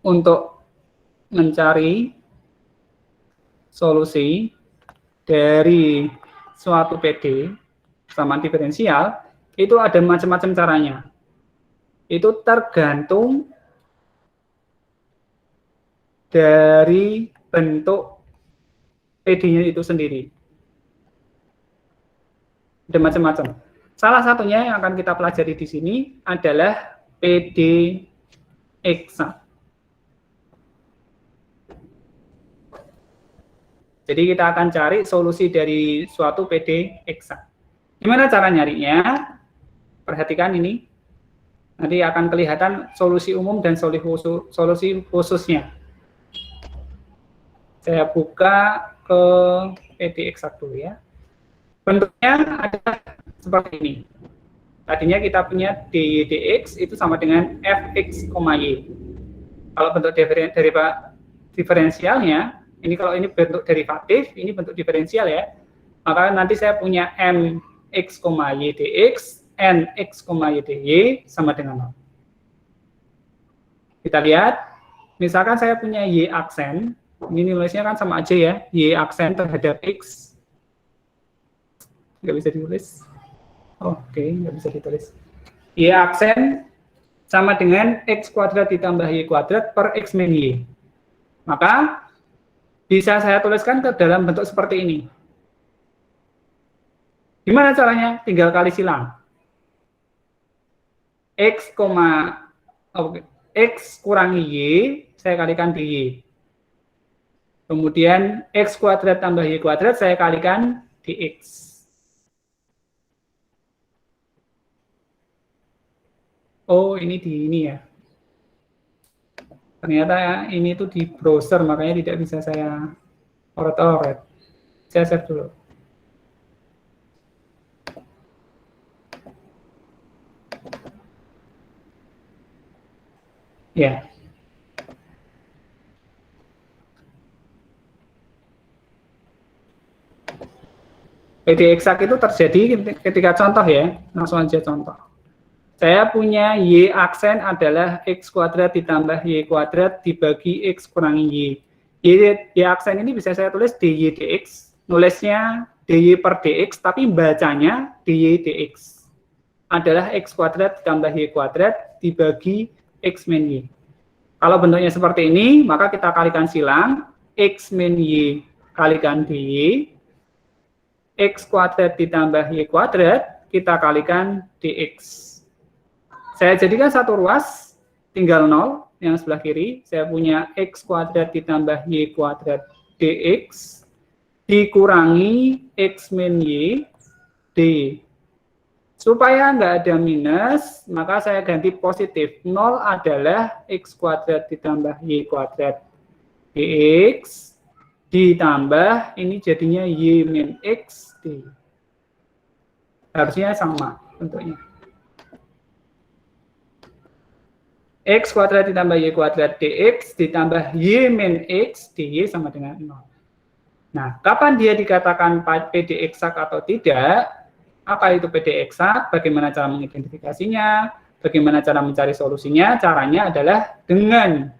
Speaker 3: untuk mencari solusi dari suatu PD persamaan diferensial, itu ada macam-macam caranya. Itu tergantung dari bentuk PD-nya itu sendiri. Ada macam-macam. Salah satunya yang akan kita pelajari di sini adalah PD eksak. Jadi kita akan cari solusi dari suatu PD eksak. Gimana cara nyarinya? Perhatikan ini. Nanti akan kelihatan solusi umum dan solusi khususnya. Saya buka ke PD eksak dulu ya. Bentuknya ada seperti ini. Tadinya kita punya dx itu sama dengan fx, y. Kalau bentuk diferensialnya, ini kalau ini bentuk derivatif, ini bentuk diferensial ya. Maka nanti saya punya mx, y dx, nx, y dy sama dengan 0. Kita lihat, misalkan saya punya y aksen, ini nulisnya kan sama aja ya, y aksen terhadap x. Nggak bisa ditulis. Oke, nggak bisa ditulis. Y aksen sama dengan x kuadrat ditambah y kuadrat per x min y. Maka bisa saya tuliskan ke dalam bentuk seperti ini. Gimana caranya? Tinggal kali silang. X, X kurangi Y, saya kalikan DY. Kemudian X kuadrat tambah Y kuadrat, saya kalikan DX. Oh, ini di ini ya. Ternyata ini tuh di browser, makanya tidak bisa saya oret-oret. Saya save dulu. Ya. PD eksak itu terjadi ketika contoh ya, langsung aja contoh. Saya punya Y aksen adalah X kuadrat ditambah Y kuadrat dibagi X kurangi Y. Y aksen ini bisa saya tulis DY DX, nulisnya DY per DX, tapi bacanya DY DX. Adalah X kuadrat ditambah Y kuadrat dibagi X min Y. Kalau bentuknya seperti ini, maka kita kalikan silang, X min Y kalikan DY, X kuadrat ditambah Y kuadrat, kita kalikan DX. Saya jadikan satu ruas, tinggal 0, yang sebelah kiri, saya punya X kuadrat ditambah Y kuadrat DX, dikurangi X min Y, D. Supaya nggak ada minus, maka saya ganti positif. 0 adalah X kuadrat ditambah Y kuadrat DX, ditambah, ini jadinya Y min X, D. Harusnya sama bentuknya. X kuadrat ditambah Y kuadrat DX ditambah Y min X DY sama dengan 0. Nah, kapan dia dikatakan PD eksak atau tidak? Apa itu PD eksak? Bagaimana cara mengidentifikasinya? Bagaimana cara mencari solusinya? Caranya adalah dengan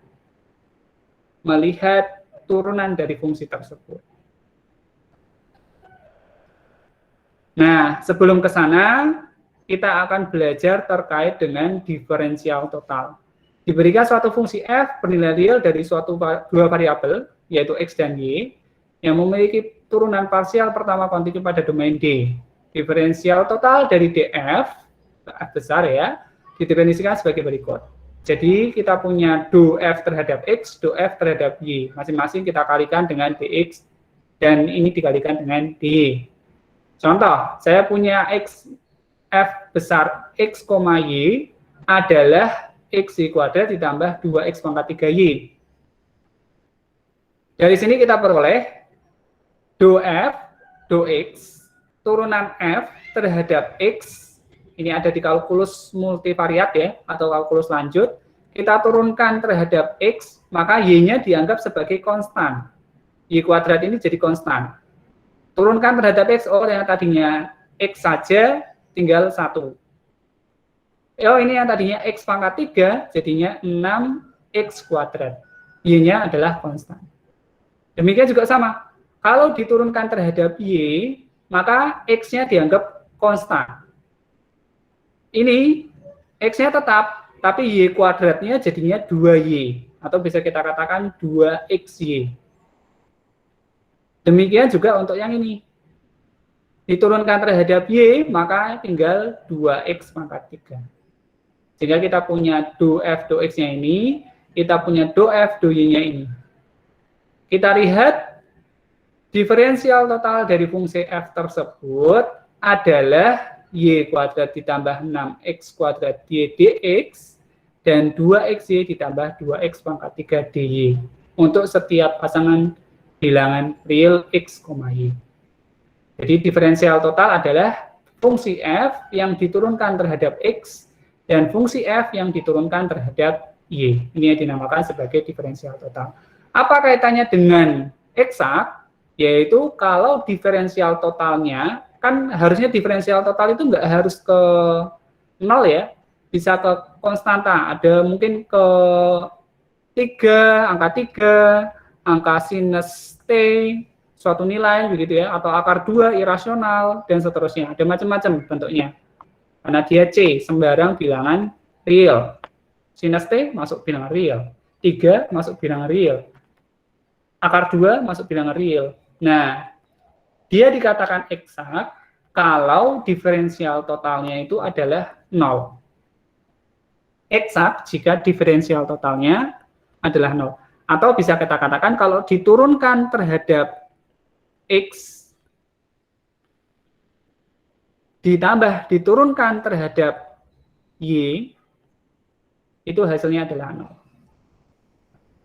Speaker 3: melihat turunan dari fungsi tersebut. Nah, sebelum ke sana, kita akan belajar terkait dengan diferensial total. Diberikan suatu fungsi f bernilai real dari suatu dua variabel, yaitu x dan y, yang memiliki turunan parsial pertama kontinu pada domain D. Diferensial total dari df, f besar ya, didefinisikan sebagai berikut. Jadi kita punya do f terhadap x, do f terhadap y. Masing-masing kita kalikan dengan dx, dan ini dikalikan dengan dy. Contoh, saya punya x, f besar x, y adalah X Y kuadrat ditambah 2X pangkat 3Y. Dari sini kita peroleh do F, do X, turunan F terhadap X, ini ada di kalkulus multivariat ya, atau kalkulus lanjut, kita turunkan terhadap X, maka Y-nya dianggap sebagai konstan. Y kuadrat ini jadi konstan. Turunkan terhadap X, oh yang tadinya X saja, tinggal 1. Oh, ini yang tadinya X pangkat 3, jadinya 6X kuadrat. Y-nya adalah konstan. Demikian juga sama. Kalau diturunkan terhadap Y, maka X-nya dianggap konstan. Ini X-nya tetap, tapi Y kuadratnya jadinya 2Y. Atau bisa kita katakan 2XY. Demikian juga untuk yang ini. Diturunkan terhadap Y, maka tinggal 2X pangkat 3. Sehingga kita punya do F, do X-nya ini, kita punya do F, do Y-nya ini. Kita lihat, diferensial total dari fungsi F tersebut adalah Y kuadrat ditambah 6X kuadrat Y dx, dan 2XY ditambah 2X pangkat 3 dy, untuk setiap pasangan bilangan real X, Y. Jadi diferensial total adalah fungsi F yang diturunkan terhadap X, dan fungsi f yang diturunkan terhadap y. Ini yang dinamakan sebagai diferensial total. Apa kaitannya dengan eksak? Yaitu kalau diferensial totalnya, kan harusnya diferensial total itu nggak harus ke 0 ya, bisa ke konstanta. Ada mungkin ke 3, angka 3, angka sinus T, suatu nilai begitu ya, atau akar 2 irasional, dan seterusnya. Ada macam-macam bentuknya. Karena dia C, sembarang bilangan real. Sinus T masuk bilangan real. 3 masuk bilangan real. Akar 2 masuk bilangan real. Nah, dia dikatakan eksak kalau diferensial totalnya itu adalah 0. eksak jika diferensial totalnya adalah 0. Atau bisa kita katakan kalau diturunkan terhadap X ditambah diturunkan terhadap Y, itu hasilnya adalah 0.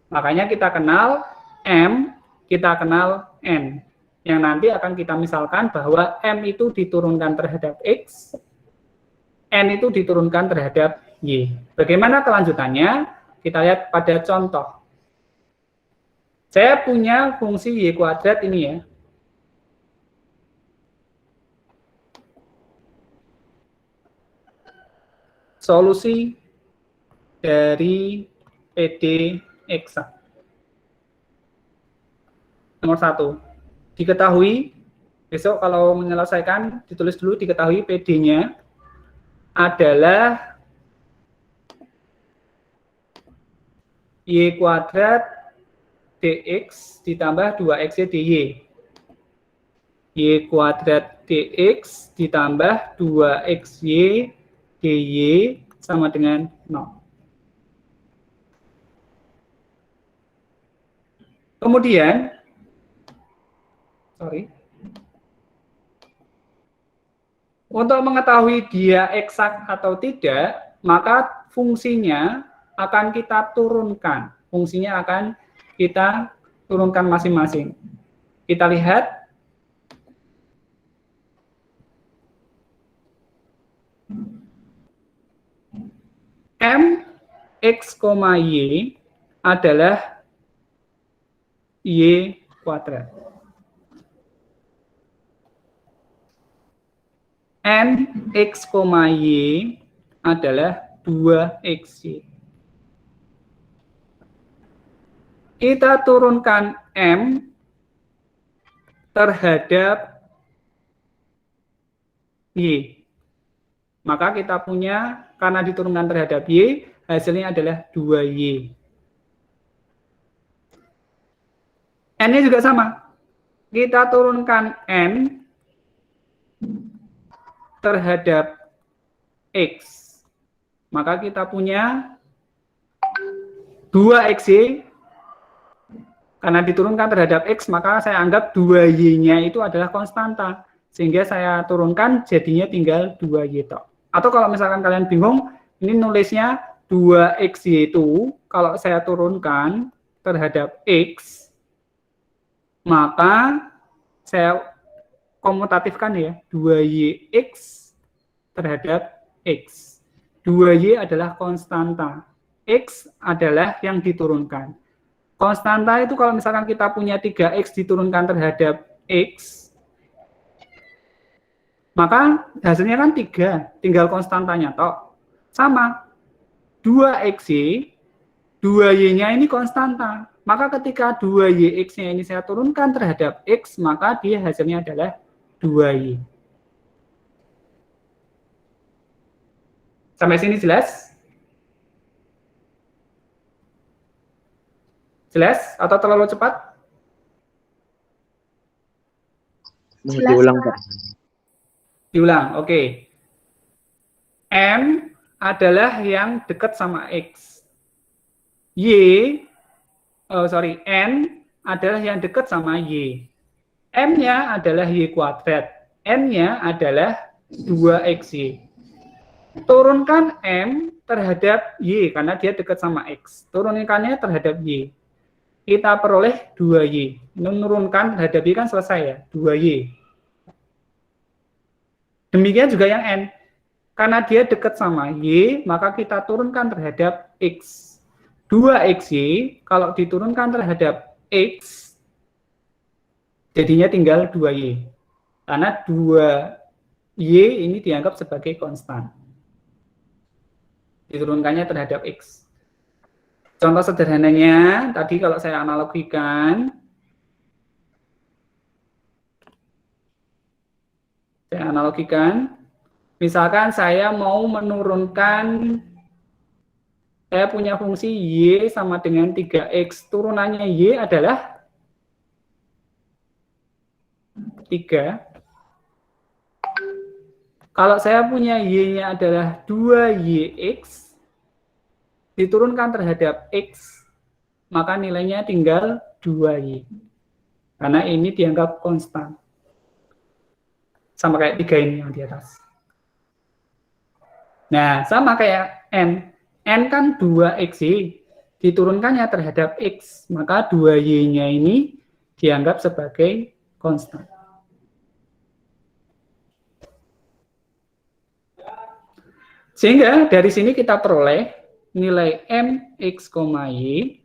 Speaker 3: Makanya kita kenal M, kita kenal N. Yang nanti akan kita misalkan bahwa M itu diturunkan terhadap X, N itu diturunkan terhadap Y. Bagaimana kelanjutannya? Kita lihat pada contoh. Saya punya fungsi Y kuadrat ini ya. Solusi dari PD eksak. Nomor 1. Diketahui, besok kalau menyelesaikan, ditulis dulu diketahui PD-nya adalah Y kuadrat dx ditambah 2xy dy. Y kuadrat dx ditambah 2xy dy sama dengan 0. Kemudian, untuk mengetahui dia eksak atau tidak, maka fungsinya akan kita turunkan. Fungsinya akan kita turunkan masing-masing. Kita lihat. M X, Y adalah Y kuadrat. N X, Y adalah 2xy. Kita turunkan M terhadap Y. Maka kita punya, karena diturunkan terhadap Y, hasilnya adalah 2Y. N-nya juga sama. Kita turunkan N terhadap X. Maka kita punya 2xy. Karena diturunkan terhadap X, maka saya anggap 2Y-nya itu adalah konstanta. Sehingga saya turunkan, jadinya tinggal 2Y tok. Atau kalau misalkan kalian bingung, ini nulisnya 2xy itu, kalau saya turunkan terhadap X, maka saya komutatifkan ya, 2yx terhadap X. 2y adalah konstanta. X adalah yang diturunkan. Konstanta itu kalau misalkan kita punya 3x diturunkan terhadap X, maka hasilnya kan 3, tinggal konstantanya toh. Sama, 2xy, 2y-nya ini konstanta. Maka ketika 2yx-nya ini saya turunkan terhadap x, maka dia hasilnya adalah 2y. Sampai sini jelas? Jelas? Atau terlalu cepat?
Speaker 1: Diulang, Pak.
Speaker 3: Diulang, oke. M adalah yang dekat sama X. N adalah yang dekat sama Y. M-nya adalah Y kuadrat. N-nya adalah 2xy. Turunkan M terhadap Y, karena dia dekat sama X. Turunkannya terhadap Y. Kita peroleh 2Y. Menurunkan terhadap Y kan selesai ya, 2Y. Demikian juga yang N. Karena dia dekat sama Y, maka kita turunkan terhadap X. 2xy, kalau diturunkan terhadap X, jadinya tinggal 2Y. Karena 2Y ini dianggap sebagai konstan. Diturunkannya terhadap X. Contoh sederhananya, tadi kalau saya analogikan, misalkan saya mau menurunkan, saya punya fungsi Y sama dengan 3X, turunannya Y adalah 3. Kalau saya punya Y-nya adalah 2YX, diturunkan terhadap X, maka nilainya tinggal 2Y. Karena ini dianggap konstan. Sama kayak 3 ini yang di atas. Nah, sama kayak N. N kan 2XY. Diturunkannya terhadap X, maka 2Y-nya ini dianggap sebagai konstan. Sehingga dari sini kita peroleh nilai MX, Y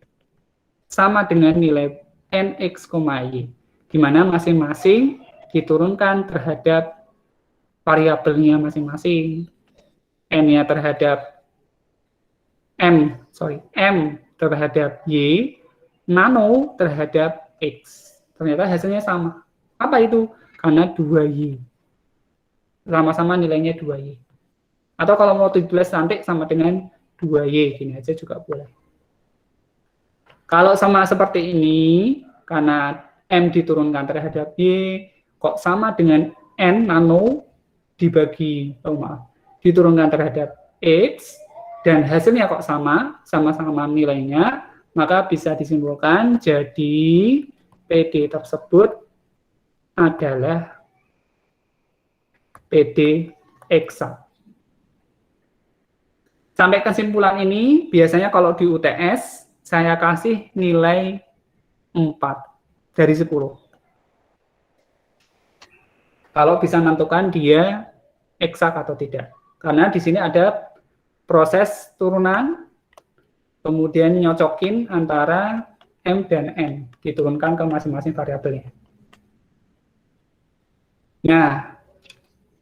Speaker 3: sama dengan nilai NX, Y, di mana masing-masing diturunkan terhadap variabelnya masing-masing. N-nya terhadap M terhadap Y, nano terhadap X. Ternyata hasilnya sama. Apa itu? Karena 2Y. Sama-sama nilainya 2Y. Atau kalau mau ditulis nanti sama dengan 2Y, gini aja juga boleh. Kalau sama seperti ini, karena M diturunkan terhadap Y, kok sama dengan N nano dibagi, diturunkan terhadap X, dan hasilnya kok sama-sama nilainya, maka bisa disimpulkan jadi PD tersebut adalah PD eksak. Sampai kesimpulan ini, biasanya kalau di UTS, saya kasih nilai 4 dari 10. Kalau bisa menentukan dia eksak atau tidak. Karena di sini ada proses turunan, kemudian nyocokin antara M dan N, diturunkan ke masing-masing variabelnya. Nah,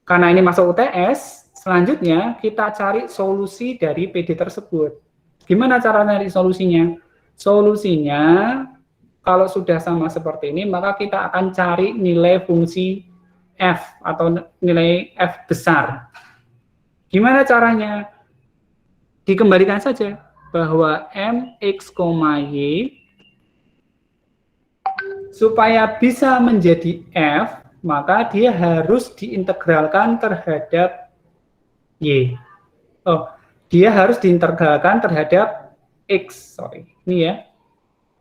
Speaker 3: karena ini masuk UTS, selanjutnya kita cari solusi dari PD tersebut. Gimana cara cari solusinya? Solusinya, kalau sudah sama seperti ini, maka kita akan cari nilai fungsi F atau nilai F besar. Gimana caranya? Dikembalikan saja bahwa MX, Y supaya bisa menjadi F, maka dia harus diintegralkan terhadap Y. Dia harus diintegralkan terhadap X. Ini ya.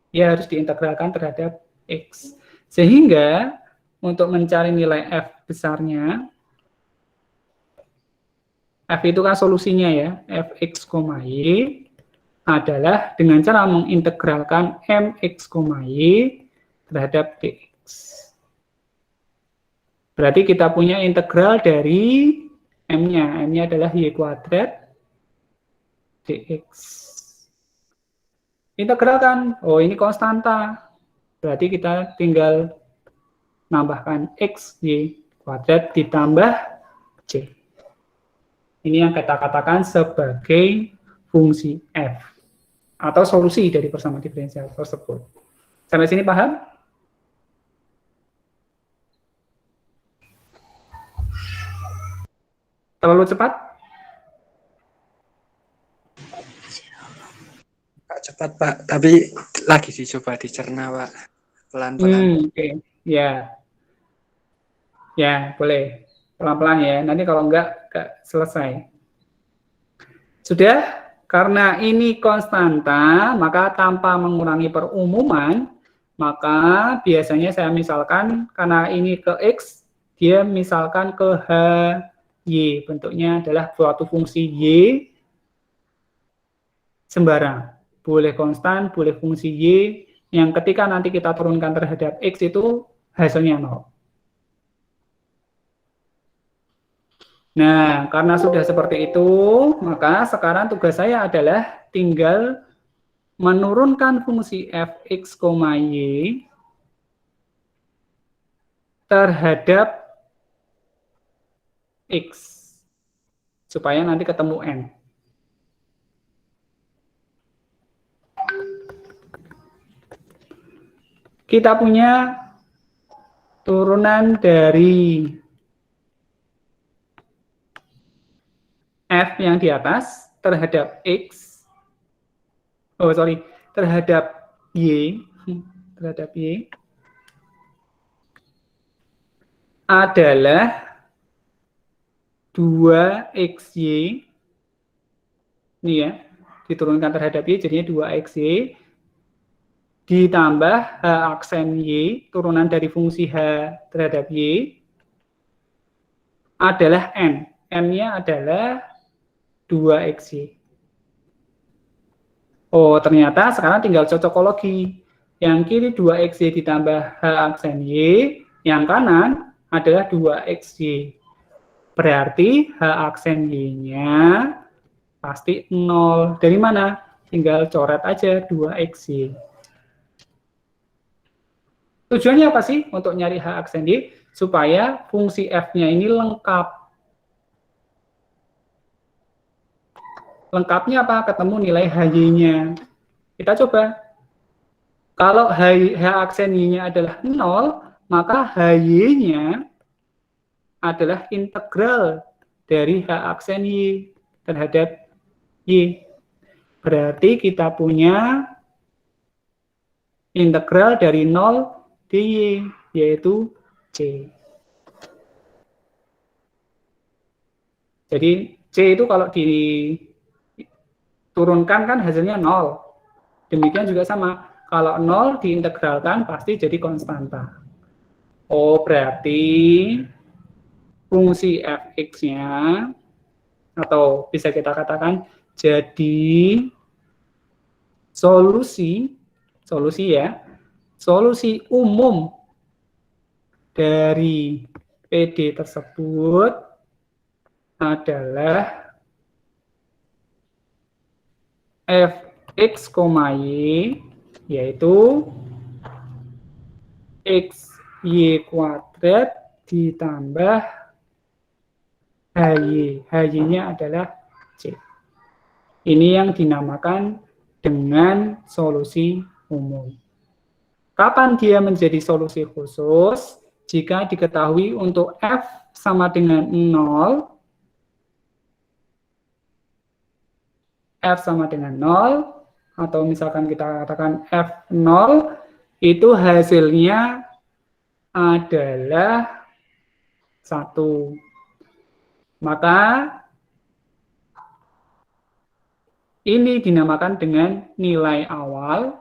Speaker 3: Dia harus diintegralkan terhadap X. Sehingga untuk mencari nilai F besarnya, F itu kan solusinya ya, Fx, Y adalah dengan cara mengintegralkan Mx, Y terhadap Dx. Berarti kita punya integral dari M-nya. M-nya adalah Y kuadrat Dx. Integralkan, ini konstanta. Berarti kita tinggal nambahkan X, Y kuadrat ditambah C. Ini yang kita katakan sebagai fungsi F atau solusi dari persamaan diferensial tersebut. Sampai sini paham? Terlalu cepat?
Speaker 5: Pak, cepat Pak, tapi lagi dicoba dicerna Pak, pelan-pelan.
Speaker 3: Oke. Ya, boleh pelan-pelan ya. Nanti kalau enggak selesai. Sudah? Karena ini konstanta, maka tanpa mengurangi perumuman, maka biasanya saya misalkan, karena ini ke X, dia misalkan ke H, Y. Bentuknya adalah suatu fungsi Y sembarang. Boleh konstan, boleh fungsi Y, yang ketika nanti kita turunkan terhadap X itu hasilnya 0. Nah, karena sudah seperti itu, maka sekarang tugas saya adalah tinggal menurunkan fungsi Fx, Y terhadap X, supaya nanti ketemu N. Kita punya turunan dari F yang di atas terhadap X, terhadap Y, adalah 2XY, ini ya, diturunkan terhadap Y, jadinya 2XY, ditambah H aksen Y, turunan dari fungsi H terhadap Y, adalah N. N-nya adalah 2XY. Oh, ternyata sekarang tinggal cocokologi. Yang kiri 2XY ditambah H aksen Y, yang kanan adalah 2XY. Berarti H aksen Y-nya pasti 0. Dari mana? Tinggal coret aja 2XY. Tujuannya apa sih untuk nyari H aksen Y? Supaya fungsi F-nya ini lengkap. Lengkapnya apa? Ketemu nilai HY-nya. Kita coba. Kalau H aksen Y-nya adalah 0, maka HY-nya adalah integral dari H aksen Y terhadap Y. Berarti kita punya integral dari 0 dy, yaitu C. Jadi C itu kalau diturunkan kan hasilnya 0. Demikian juga sama. Kalau 0 diintegralkan pasti jadi konstanta. Oh, berarti fungsi fx-nya, atau bisa kita katakan jadi solusi umum dari PD tersebut adalah fx, y, yaitu xy kuadrat ditambah hy. Hy-nya adalah C. Ini yang dinamakan dengan solusi umum. Kapan dia menjadi solusi khusus? Jika diketahui untuk F sama dengan 0, F sama dengan 0, atau misalkan kita katakan F0, itu hasilnya adalah 1. Maka ini dinamakan dengan nilai awal.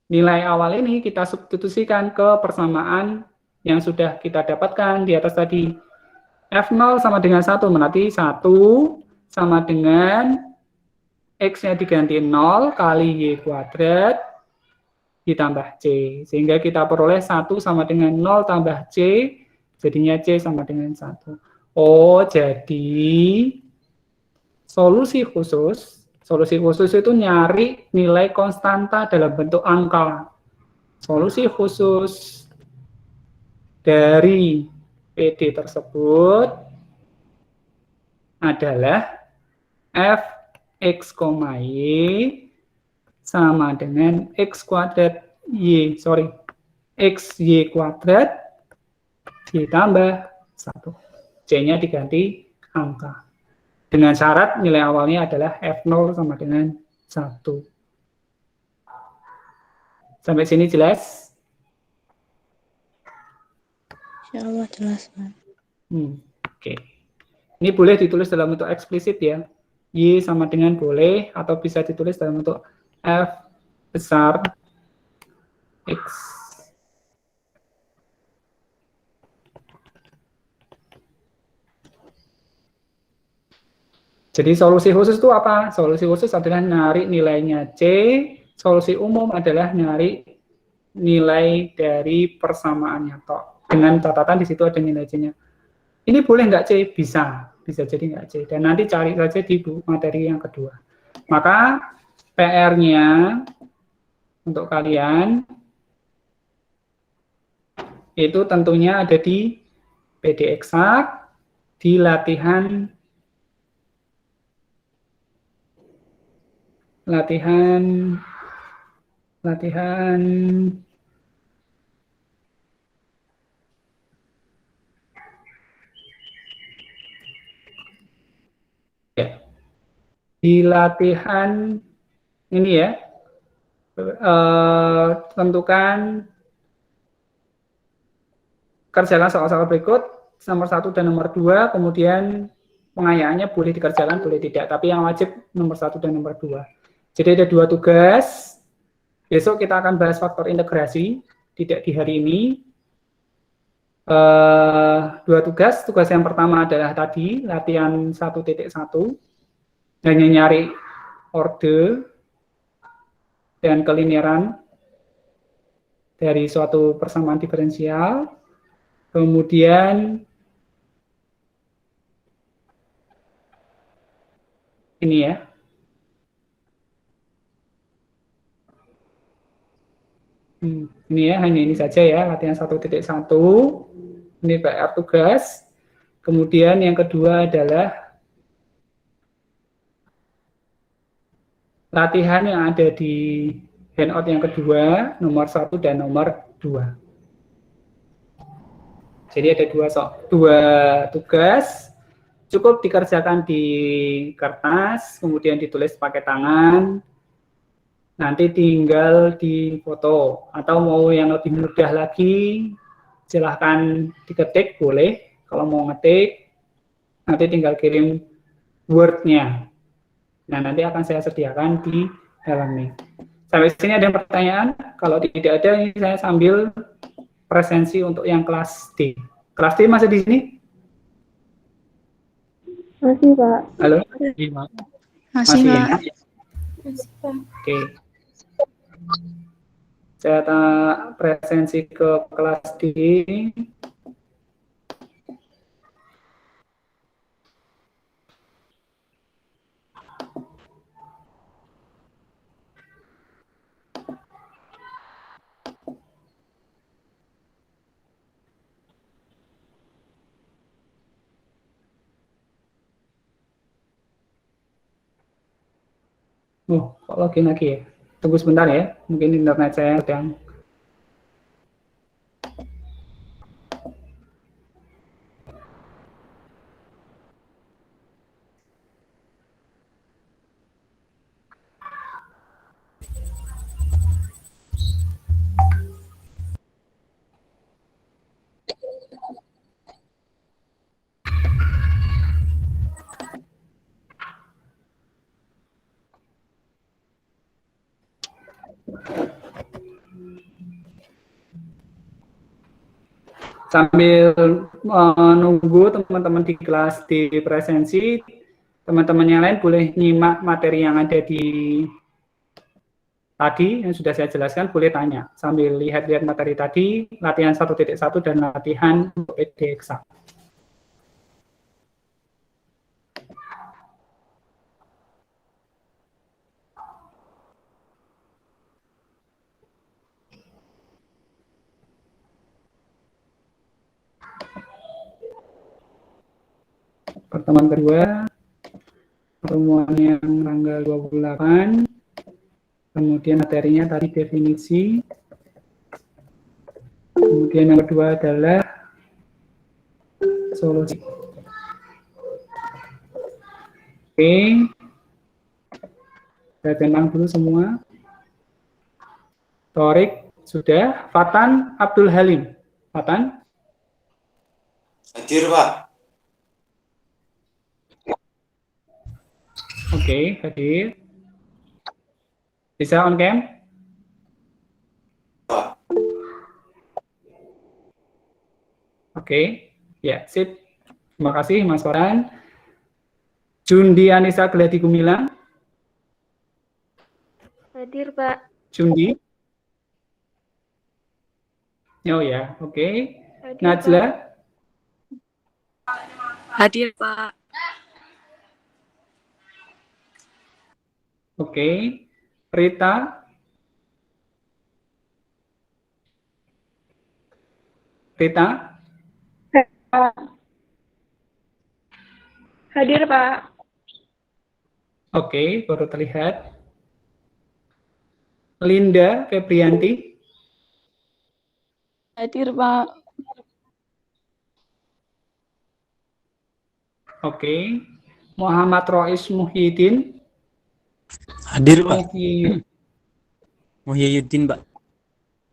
Speaker 3: Nilai awal ini kita substitusikan ke persamaan yang sudah kita dapatkan di atas tadi. F0 sama dengan 1, berarti 1 sama dengan X-nya diganti 0 kali Y kuadrat ditambah C. Sehingga kita peroleh 1 sama dengan 0 tambah C, jadinya C sama dengan 1. Oh, jadi solusi khusus itu nyari nilai konstanta dalam bentuk angka. Solusi khusus dari PD tersebut adalah fx, y sama dengan xy kuadrat ditambah 1. C-nya diganti angka. Dengan syarat nilai awalnya adalah F0 sama dengan 1. Sampai sini jelas?
Speaker 2: Insyaallah jelas, Pak.
Speaker 3: Oke. Ini boleh ditulis dalam bentuk eksplisit ya. Y sama dengan boleh, atau bisa ditulis dalam bentuk F besar X. Jadi solusi khusus itu apa? Solusi khusus adalah nyari nilainya C, solusi umum adalah nyari nilai dari persamaannya toh. Dengan catatan di situ ada nilai C-nya. Ini boleh nggak C? Bisa jadi nggak C. Dan nanti cari saja di materi yang kedua. Maka PR-nya untuk kalian itu tentunya ada di PD eksak, di latihan ya, di latihan ini ya, tentukan, kerjakan soal-soal berikut nomor 1 dan nomor 2, kemudian pengayaannya boleh dikerjakan, boleh tidak. Tapi yang wajib nomor 1 dan nomor 2. Jadi ada 2 tugas. Besok kita akan bahas faktor integrasi, tidak di hari ini. 2 tugas. Tugas yang pertama adalah tadi, latihan 1.1. Hanya nyari orde dan kelinearan dari suatu persamaan diferensial. Kemudian ini ya. Ini ya, hanya ini saja ya, latihan 1.1. Ini PR tugas. Kemudian yang kedua adalah latihan yang ada di handout yang kedua, nomor 1 dan nomor 2. Jadi ada dua tugas, cukup dikerjakan di kertas, kemudian ditulis pakai tangan, nanti tinggal difoto. Atau mau yang lebih mudah lagi, silahkan diketik, boleh. Kalau mau ngetik, nanti tinggal kirim Word-nya. Nah, nanti akan saya sediakan di dalamnya. Sampai sini ada yang pertanyaan? Kalau tidak ada, ini saya sambil presensi untuk yang kelas D. Kelas D masih di sini?
Speaker 2: Masih, Pak.
Speaker 3: Halo?
Speaker 2: Masih,
Speaker 3: ya?
Speaker 2: Pak.
Speaker 3: Oke. Saya presensi ke kelas D. Oh, kok login lagi ya? Tunggu sebentar ya, mungkin internet saya sedang. Sambil menunggu teman-teman di kelas di presensi, teman-teman yang lain boleh nyimak materi yang ada di tadi yang sudah saya jelaskan, boleh tanya sambil lihat-lihat materi tadi, latihan 1.1 dan latihan untuk PD eksak. Pertemuan kedua, pertemuan yang tanggal 28, kemudian materinya tadi definisi, kemudian yang kedua adalah solusi. Oke, saya centang dulu semua. Torik sudah, Fatan Abdul Halim. Fatan?
Speaker 6: Hadir, Pak.
Speaker 3: Oke, hadir. Bisa on cam?
Speaker 6: Pak.
Speaker 3: Oke, ya, sip. Terima kasih, Mas Farhan. Jundi Anissa Geladi Gumilang.
Speaker 2: Hadir, Pak.
Speaker 3: Jundi. Oh ya, oke.
Speaker 2: Hadir,
Speaker 3: Najla.
Speaker 4: Hadir, Pak.
Speaker 3: Oke. Rita. Rita.
Speaker 2: Hadir, Pak.
Speaker 3: Oke, baru terlihat. Linda Febrianti.
Speaker 2: Hadir, Pak.
Speaker 3: Oke. Muhammad Rois Muhyiddin.
Speaker 7: Hadir, Pak. Muhyiddin, Pak.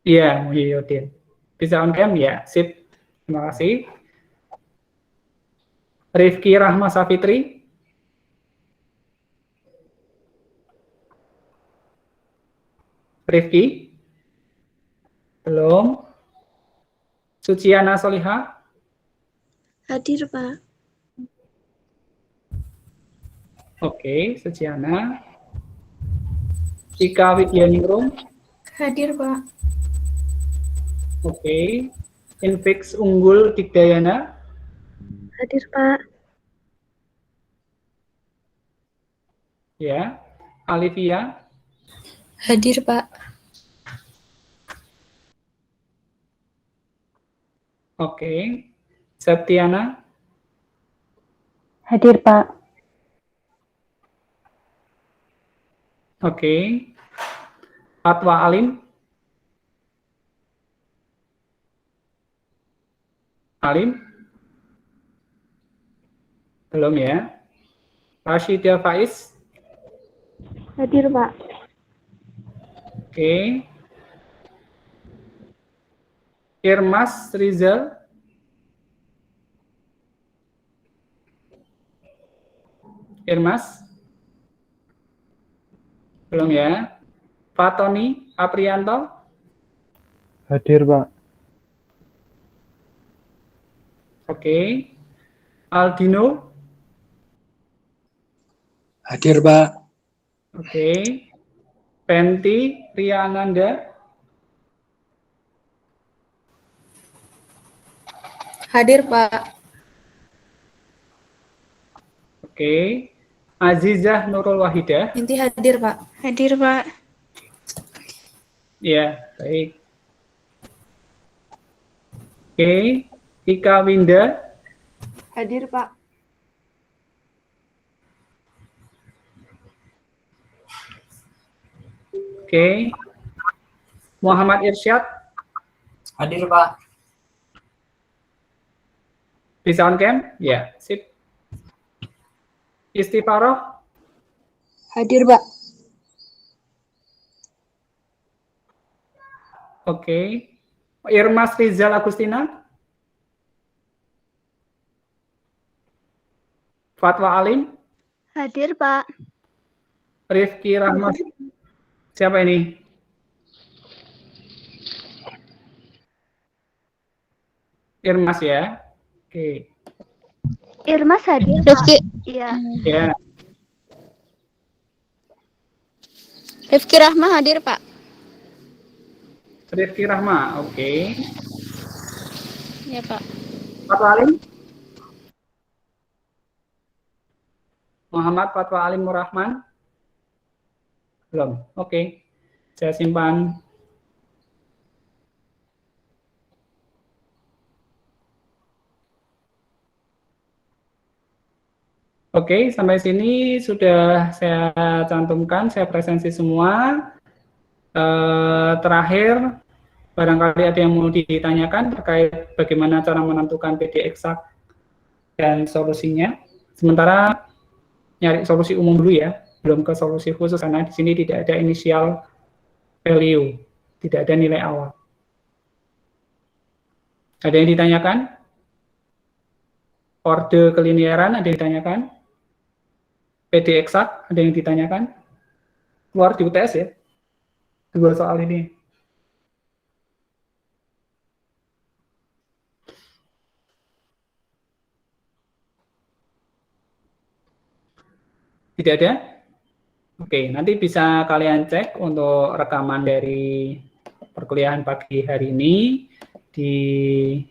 Speaker 3: Iya, Muhyiddin. Bisa on cam ya, sip. Terima kasih. Rifki Rahma Safitri. Rifki? Belum. Suciana Soliha?
Speaker 2: Hadir, Pak.
Speaker 3: Oke, Suciana. Ika Widyaningrum?
Speaker 2: Hadir, Pak.
Speaker 3: Oke. Infix Unggul Dikdayana?
Speaker 2: Hadir, Pak.
Speaker 3: Ya. Alivia?
Speaker 2: Hadir, Pak.
Speaker 3: Oke. Septiana?
Speaker 2: Hadir, Pak.
Speaker 3: Oke. Fatwa Alim? Alim? Belum ya. Rashidia Faiz?
Speaker 2: Hadir, Pak.
Speaker 3: Oke. Irmas Rizal? Irmas? Belum ya. Fatoni Aprianto?
Speaker 1: Hadir, Pak.
Speaker 3: Oke. Aldino?
Speaker 5: Hadir, Pak.
Speaker 3: Oke. Penti Ria Ananda?
Speaker 2: Hadir, Pak.
Speaker 3: Oke. Azizah Nurul Wahidah?
Speaker 2: Inti hadir, Pak. Hadir, Pak.
Speaker 3: Ya, baik. Oke. Ika Winda?
Speaker 2: Hadir, Pak.
Speaker 3: Oke. Muhammad Irsyad?
Speaker 7: Hadir, Pak.
Speaker 3: Bisa on cam? Ya, sip. Istifaroh?
Speaker 2: Hadir, Pak.
Speaker 3: Oke. Irmas Rizal Agustina? Fatwa Alim?
Speaker 2: Hadir, Pak.
Speaker 3: Rifki Rahmat? Siapa ini? Irmas ya? Oke.
Speaker 2: Irmas hadir, Pak. Iya.
Speaker 3: Ya.
Speaker 2: Rifki Rahma hadir, Pak.
Speaker 3: Rifki Rahma, oke.
Speaker 2: Iya, Pak.
Speaker 3: Fatwa Alim? Muhammad Fatwa Alim Murrahman? Belum, oke. Saya simpan. Oke, sampai sini sudah saya cantumkan, saya presensi semua. Terakhir, barangkali ada yang mau ditanyakan terkait bagaimana cara menentukan PD eksak dan solusinya. Sementara nyari solusi umum dulu ya, belum ke solusi khusus karena di sini tidak ada initial value, tidak ada nilai awal. Ada yang ditanyakan? Orde kelinearan ada yang ditanyakan? PD eksak ada yang ditanyakan? Keluar di UTS ya, dua soal ini. Tidak ada? Oke, nanti bisa kalian cek untuk rekaman dari perkuliahan pagi hari ini di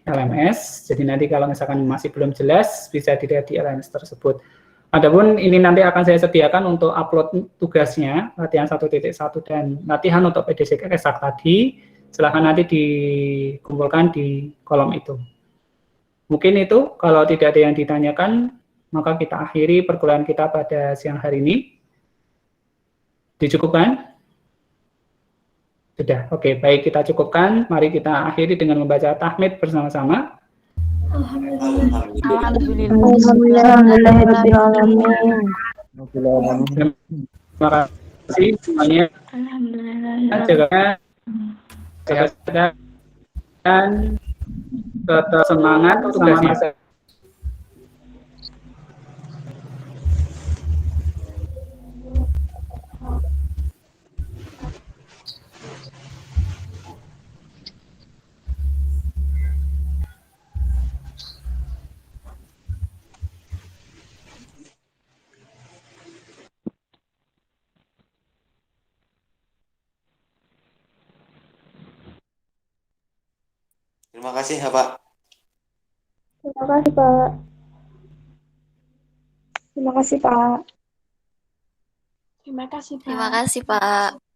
Speaker 3: LMS. Jadi nanti kalau misalkan masih belum jelas, bisa dilihat di LMS tersebut. Adapun ini nanti akan saya sediakan untuk upload tugasnya, latihan 1.1 dan latihan untuk PDC eksak tadi, silahkan nanti dikumpulkan di kolom itu. Mungkin itu, kalau tidak ada yang ditanyakan, maka kita akhiri perkuliahan kita pada siang hari ini. Dicukupkan? Sudah, oke, baik kita cukupkan. Mari kita akhiri dengan membaca tahmid bersama-sama. Terima kasih semuanya. Jaga dan tetap semangat tugasnya.
Speaker 6: Terima kasih ya, Pak.
Speaker 2: Terima kasih, Pak.
Speaker 8: Terima kasih, Pak.
Speaker 4: Terima kasih, Pak.
Speaker 2: Terima kasih, Pak.